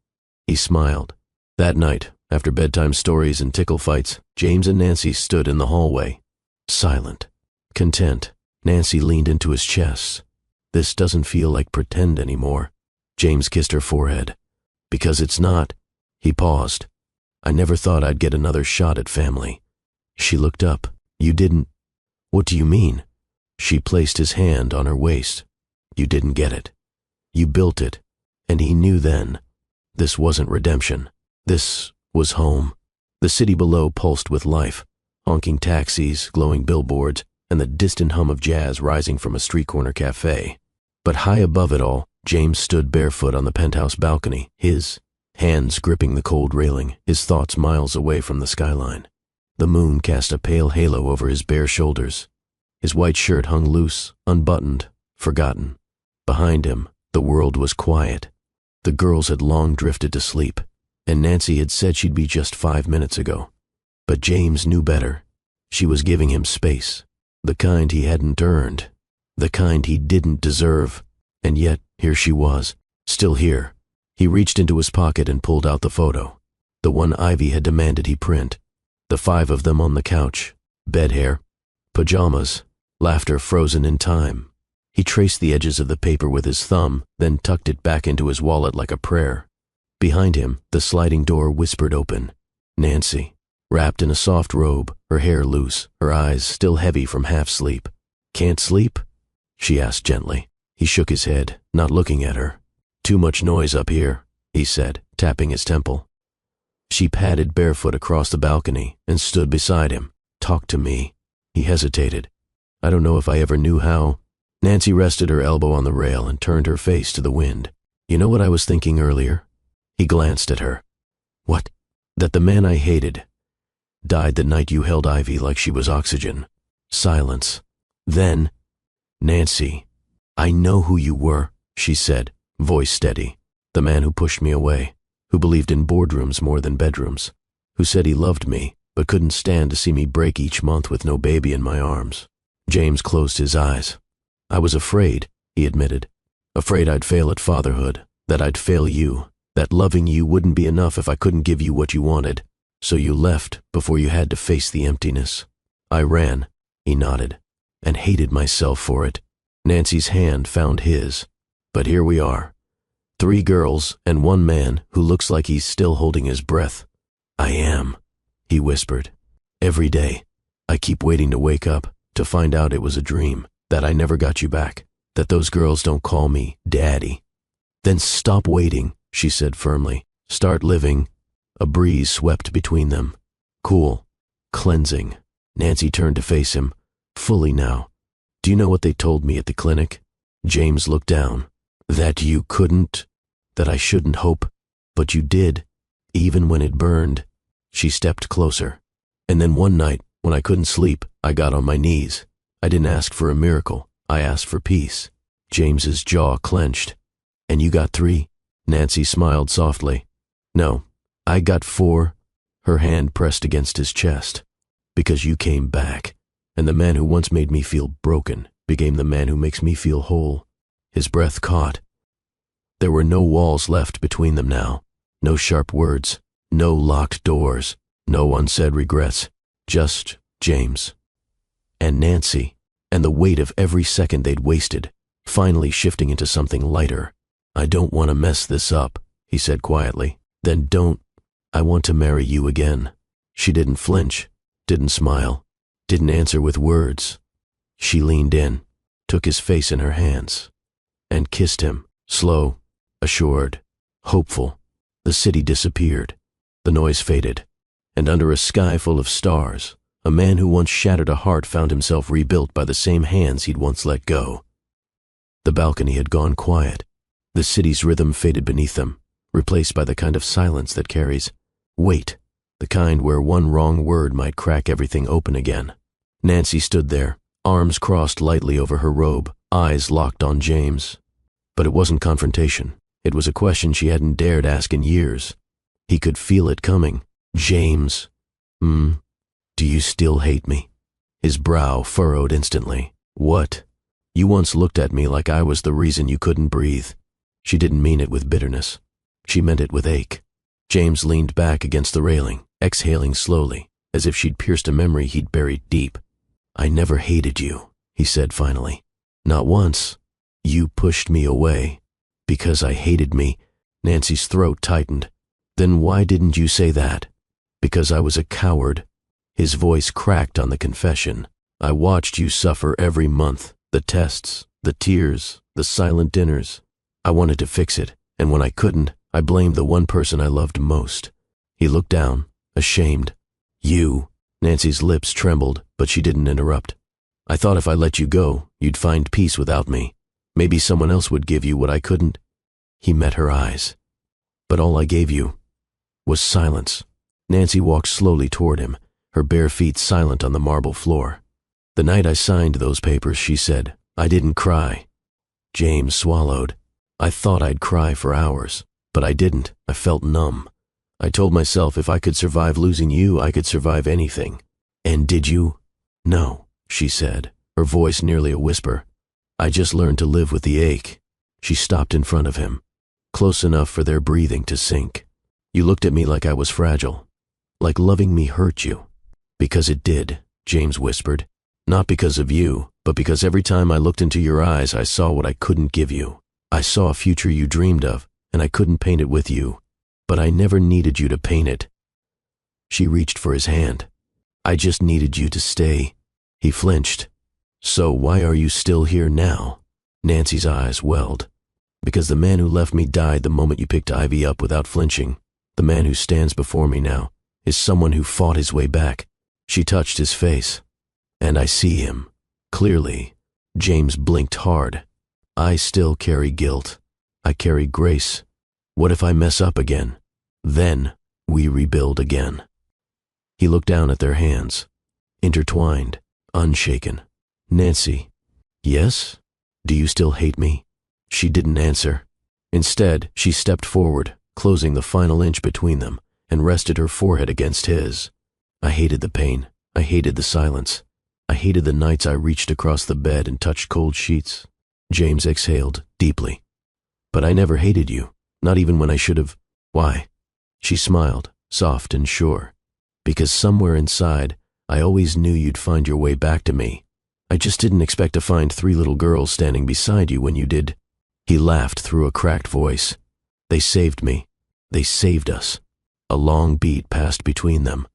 He smiled. That night, after bedtime stories and tickle fights, James and Nancy stood in the hallway, silent, content. Nancy leaned into his chest. "This doesn't feel like pretend anymore." James kissed her forehead. "Because it's not." He paused. "I never thought I'd get another shot at family." She looked up. "You didn't." "What do you mean?" She placed his hand on her waist. "You didn't get it. You built it." And he knew then. This wasn't redemption. This was home. The city below pulsed with life. Honking taxis, glowing billboards, and the distant hum of jazz rising from a street corner cafe. But high above it all, James stood barefoot on the penthouse balcony, his hands gripping the cold railing, his thoughts miles away from the skyline. The moon cast a pale halo over his bare shoulders. His white shirt hung loose, unbuttoned, forgotten. Behind him, the world was quiet. The girls had long drifted to sleep, and Nancy had said she'd be just 5 minutes ago. But James knew better. She was giving him space, the kind he hadn't earned, the kind he didn't deserve. And yet, here she was, still here. He reached into his pocket and pulled out the photo, the one Ivy had demanded he print. The 5 of them on the couch, bed hair, pajamas, laughter frozen in time. He traced the edges of the paper with his thumb, then tucked it back into his wallet like a prayer. Behind him, the sliding door whispered open. Nancy, wrapped in a soft robe, her hair loose, her eyes still heavy from half-sleep. "Can't sleep?" she asked gently. He shook his head, not looking at her. "Too much noise up here," he said, tapping his temple. She padded barefoot across the balcony and stood beside him. "Talk to me." He hesitated. "I don't know if I ever knew how." Nancy rested her elbow on the rail and turned her face to the wind. "You know what I was thinking earlier?" He glanced at her. "What?" "That the man I hated died the night you held Ivy like she was oxygen." Silence. Then, "Nancy, I know who you were," she said, voice steady. "The man who pushed me away, who believed in boardrooms more than bedrooms, who said he loved me but couldn't stand to see me break each month with no baby in my arms." James closed his eyes. "I was afraid," he admitted. "Afraid I'd fail at fatherhood, that I'd fail you, that loving you wouldn't be enough if I couldn't give you what you wanted. So you left before you had to face the emptiness." "I ran," he nodded, "and hated myself for it." Nancy's hand found his. "But here we are. 3 girls and 1 man who looks like he's still holding his breath." "I am," he whispered. "Every day, I keep waiting to wake up, to find out it was a dream, that I never got you back, that those girls don't call me Daddy." "Then stop waiting," she said firmly. "Start living." A breeze swept between them. Cool. Cleansing. Nancy turned to face him, fully now. "Do you know what they told me at the clinic?" James looked down. "That you couldn't, that I shouldn't hope, but you did, even when it burned." She stepped closer. "And then one night, when I couldn't sleep, I got on my knees. I didn't ask for a miracle. I asked for peace." James's jaw clenched. "And you got 3? Nancy smiled softly. "No, I got 4. Her hand pressed against his chest. "Because you came back, and the man who once made me feel broken became the man who makes me feel whole." His breath caught. There were no walls left between them now. No sharp words. No locked doors. No unsaid regrets. Just James. And Nancy, and the weight of every second they'd wasted, finally shifting into something lighter. "I don't want to mess this up," he said quietly. "Then don't. I want to marry you again." She didn't flinch, didn't smile, didn't answer with words. She leaned in, took his face in her hands, and kissed him, slow, assured, hopeful. The city disappeared. The noise faded, and under a sky full of stars, a man who once shattered a heart found himself rebuilt by the same hands he'd once let go. The balcony had gone quiet. The city's rhythm faded beneath them, replaced by the kind of silence that carries weight, the kind where one wrong word might crack everything open again. Nancy stood there, arms crossed lightly over her robe, eyes locked on James. But it wasn't confrontation. It was a question she hadn't dared ask in years. He could feel it coming. James, do you still hate me? His brow furrowed instantly. What? You once looked at me like I was the reason you couldn't breathe. She didn't mean it with bitterness. She meant it with ache. James leaned back against the railing, exhaling slowly, as if she'd pierced a memory he'd buried deep. I never hated you, he said finally. Not once. You pushed me away. Because I hated me. Nancy's throat tightened. Then why didn't you say that? Because I was a coward. His voice cracked on the confession. I watched you suffer every month. The tests, the tears, the silent dinners. I wanted to fix it, and when I couldn't, I blamed the one person I loved most. He looked down, ashamed. You. Nancy's lips trembled, but she didn't interrupt. I thought if I let you go, you'd find peace without me. Maybe someone else would give you what I couldn't. He met her eyes. But all I gave you was silence. Nancy walked slowly toward him, her bare feet silent on the marble floor. The night I signed those papers, she said, I didn't cry. James swallowed. I thought I'd cry for hours, but I didn't. I felt numb. I told myself if I could survive losing you, I could survive anything. And did you? No, she said, her voice nearly a whisper. I just learned to live with the ache. She stopped in front of him, close enough for their breathing to sink. You looked at me like I was fragile, like loving me hurt you. Because it did, James whispered. Not because of you, but because every time I looked into your eyes, I saw what I couldn't give you. I saw a future you dreamed of, and I couldn't paint it with you. But I never needed you to paint it. She reached for his hand. I just needed you to stay. He flinched. So why are you still here now? Nancy's eyes welled. Because the man who left me died the moment you picked Ivy up without flinching. The man who stands before me now is someone who fought his way back. She touched his face. And I see him. Clearly. James blinked hard. I still carry guilt. I carry grace. What if I mess up again? Then we rebuild again. He looked down at their hands, intertwined, unshaken. Nancy, yes? Do you still hate me? She didn't answer. Instead, she stepped forward, closing the final inch between them, and rested her forehead against his. I hated the pain. I hated the silence. I hated the nights I reached across the bed and touched cold sheets. James exhaled deeply. But I never hated you, not even when I should have. Why? She smiled, soft and sure. Because somewhere inside, I always knew you'd find your way back to me. I just didn't expect to find 3 little girls standing beside you when you did. He laughed through a cracked voice. They saved me. They saved us. A long beat passed between them.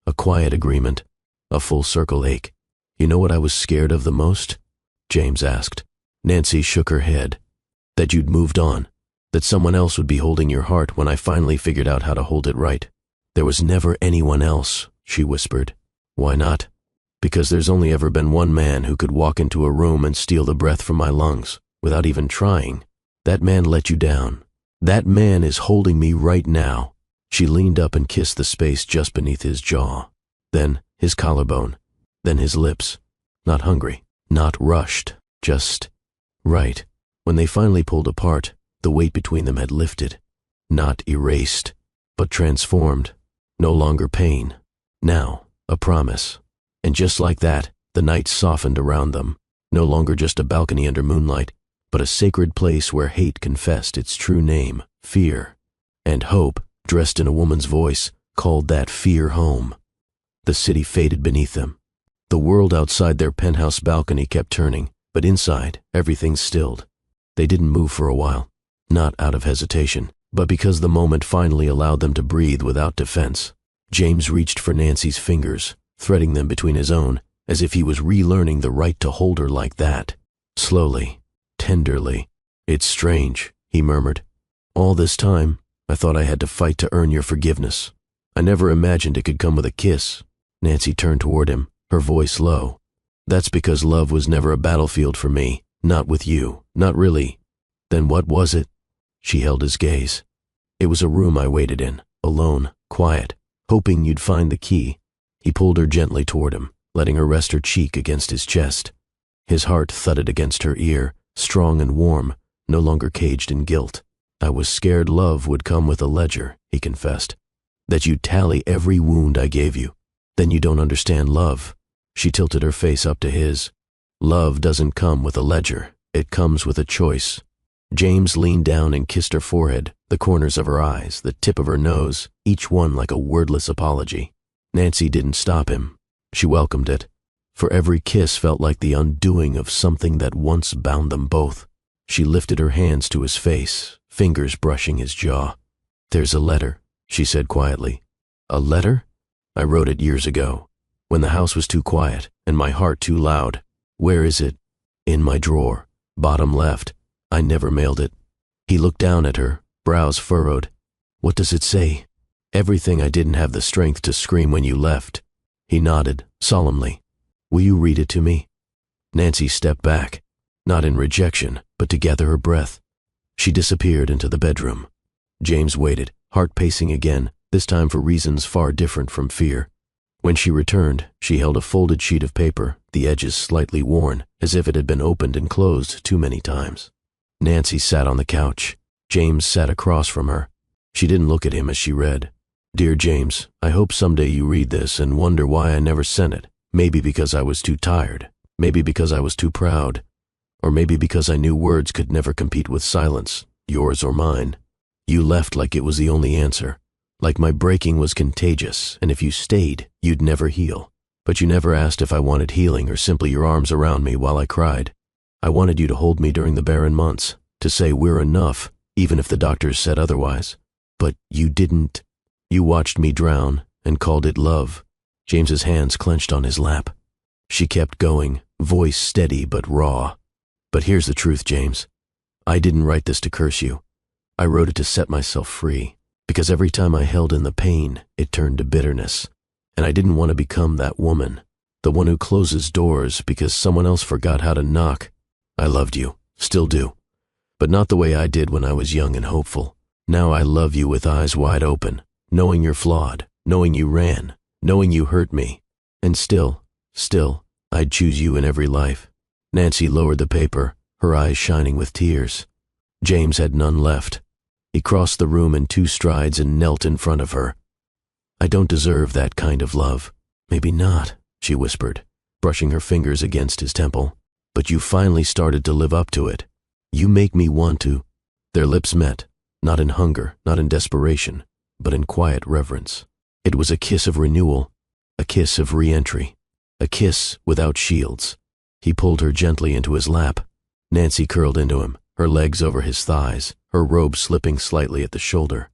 A quiet agreement. A full circle ache. You know what I was scared of the most? James asked. Nancy shook her head. That you'd moved on. That someone else would be holding your heart when I finally figured out how to hold it right. There was never anyone else, she whispered. Why not? Because there's only ever been one man who could walk into a room and steal the breath from my lungs, without even trying. That man let you down. That man is holding me right now. She leaned up and kissed the space just beneath his jaw. Then his collarbone. Then his lips. Not hungry. Not rushed. Just right. When they finally pulled apart, the weight between them had lifted. Not erased, but transformed. No longer pain. Now, a promise. And just like that, the night softened around them. No longer just a balcony under moonlight, but a sacred place where hate confessed its true name, fear. And hope, dressed in a woman's voice, called that fear home. The city faded beneath them. The world outside their penthouse balcony kept turning, but inside, everything stilled. They didn't move for a while, not out of hesitation, but because the moment finally allowed them to breathe without defense. James reached for Nancy's fingers, threading them between his own, as if he was relearning the right to hold her like that. Slowly, tenderly. "It's strange," he murmured. "All this time, I thought I had to fight to earn your forgiveness. I never imagined it could come with a kiss." Nancy turned toward him, her voice low. "That's because love was never a battlefield for me. Not with you. Not really." "Then what was it?" She held his gaze. "It was a room I waited in, alone, quiet, hoping you'd find the key." He pulled her gently toward him, letting her rest her cheek against his chest. His heart thudded against her ear, strong and warm, no longer caged in guilt. "I was scared love would come with a ledger," he confessed. "That you'd tally every wound I gave you. Then you don't understand love." She tilted her face up to his. "Love doesn't come with a ledger. It comes with a choice." James leaned down and kissed her forehead, the corners of her eyes, the tip of her nose, each one like a wordless apology. Nancy didn't stop him. She welcomed it, for every kiss felt like the undoing of something that once bound them both. She lifted her hands to his face, fingers brushing his jaw. "There's a letter," she said quietly. "A letter? I wrote it years ago, when the house was too quiet and my heart too loud. Where is it?" "In my drawer, bottom left. I never mailed it." He looked down at her, brows furrowed. "What does it say?" "Everything I didn't have the strength to scream when you left." He nodded, solemnly. "Will you read it to me?" Nancy stepped back, not in rejection, but to gather her breath. She disappeared into the bedroom. James waited, heart pacing again, this time for reasons far different from fear. When she returned, she held a folded sheet of paper, the edges slightly worn, as if it had been opened and closed too many times. Nancy sat on the couch. James sat across from her. She didn't look at him as she read. "Dear James, I hope someday you read this and wonder why I never sent it. Maybe because I was too tired. Maybe because I was too proud. Or maybe because I knew words could never compete with silence, yours or mine. You left like it was the only answer. Like my breaking was contagious, and if you stayed, you'd never heal. But you never asked if I wanted healing or simply your arms around me while I cried. I wanted you to hold me during the barren months, to say we're enough, even if the doctors said otherwise. But you didn't. You watched me drown and called it love." James's hands clenched on his lap. She kept going, voice steady but raw. "But here's the truth, James. I didn't write this to curse you. I wrote it to set myself free, because every time I held in the pain, it turned to bitterness. And I didn't want to become that woman, the one who closes doors because someone else forgot how to knock. I loved you, still do, but not the way I did when I was young and hopeful. Now I love you with eyes wide open, knowing you're flawed, knowing you ran, knowing you hurt me. And still, I'd choose you in every life." Nancy lowered the paper, her eyes shining with tears. James had none left. He crossed the room in 2 strides and knelt in front of her. "I don't deserve that kind of love." "Maybe not," she whispered, brushing her fingers against his temple. "But you finally started to live up to it. You make me want to." Their lips met, not in hunger, not in desperation, but in quiet reverence. It was a kiss of renewal, a kiss of re-entry, a kiss without shields. He pulled her gently into his lap. Nancy curled into him, her legs over his thighs, her robe slipping slightly at the shoulder.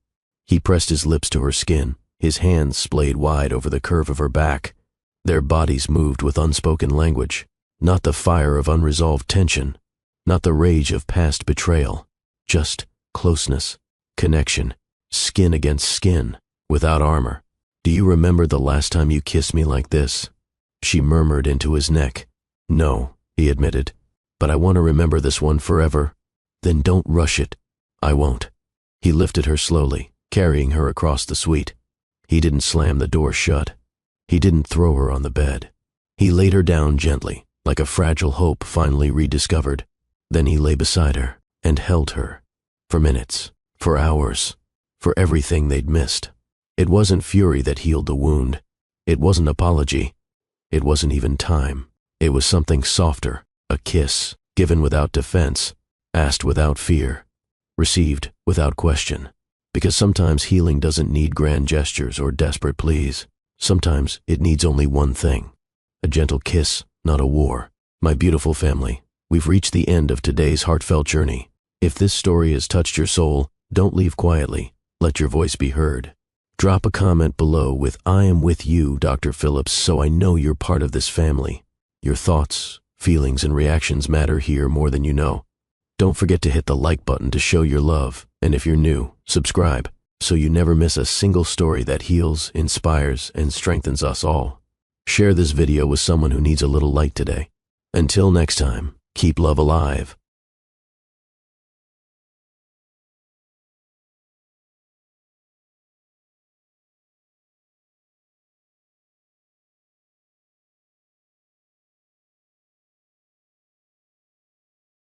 He pressed his lips to her skin, his hands splayed wide over the curve of her back. Their bodies moved with unspoken language, not the fire of unresolved tension, not the rage of past betrayal, just closeness, connection, skin against skin, without armor. "Do you remember the last time you kissed me like this?" She murmured into his neck. "No," he admitted, "but I want to remember this one forever." "Then don't rush it." "I won't." He lifted her slowly, carrying her across the suite. He didn't slam the door shut. He didn't throw her on the bed. He laid her down gently, like a fragile hope finally rediscovered. Then he lay beside her and held her, for minutes, for hours, for everything they'd missed. It wasn't fury that healed the wound. It wasn't apology. It wasn't even time. It was something softer, a kiss, given without defense, asked without fear, received without question. Because sometimes healing doesn't need grand gestures or desperate pleas. Sometimes it needs only one thing, a gentle kiss, not a war. My beautiful family, we've reached the end of today's heartfelt journey. If this story has touched your soul, don't leave quietly. Let your voice be heard. Drop a comment below with "I am with you, Dr. Phillips, so I know you're part of this family." Your thoughts, feelings, and reactions matter here more than you know. Don't forget to hit the like button to show your love, and if you're new, subscribe, so you never miss a single story that heals, inspires, and strengthens us all. Share this video with someone who needs a little light today. Until next time, keep love alive.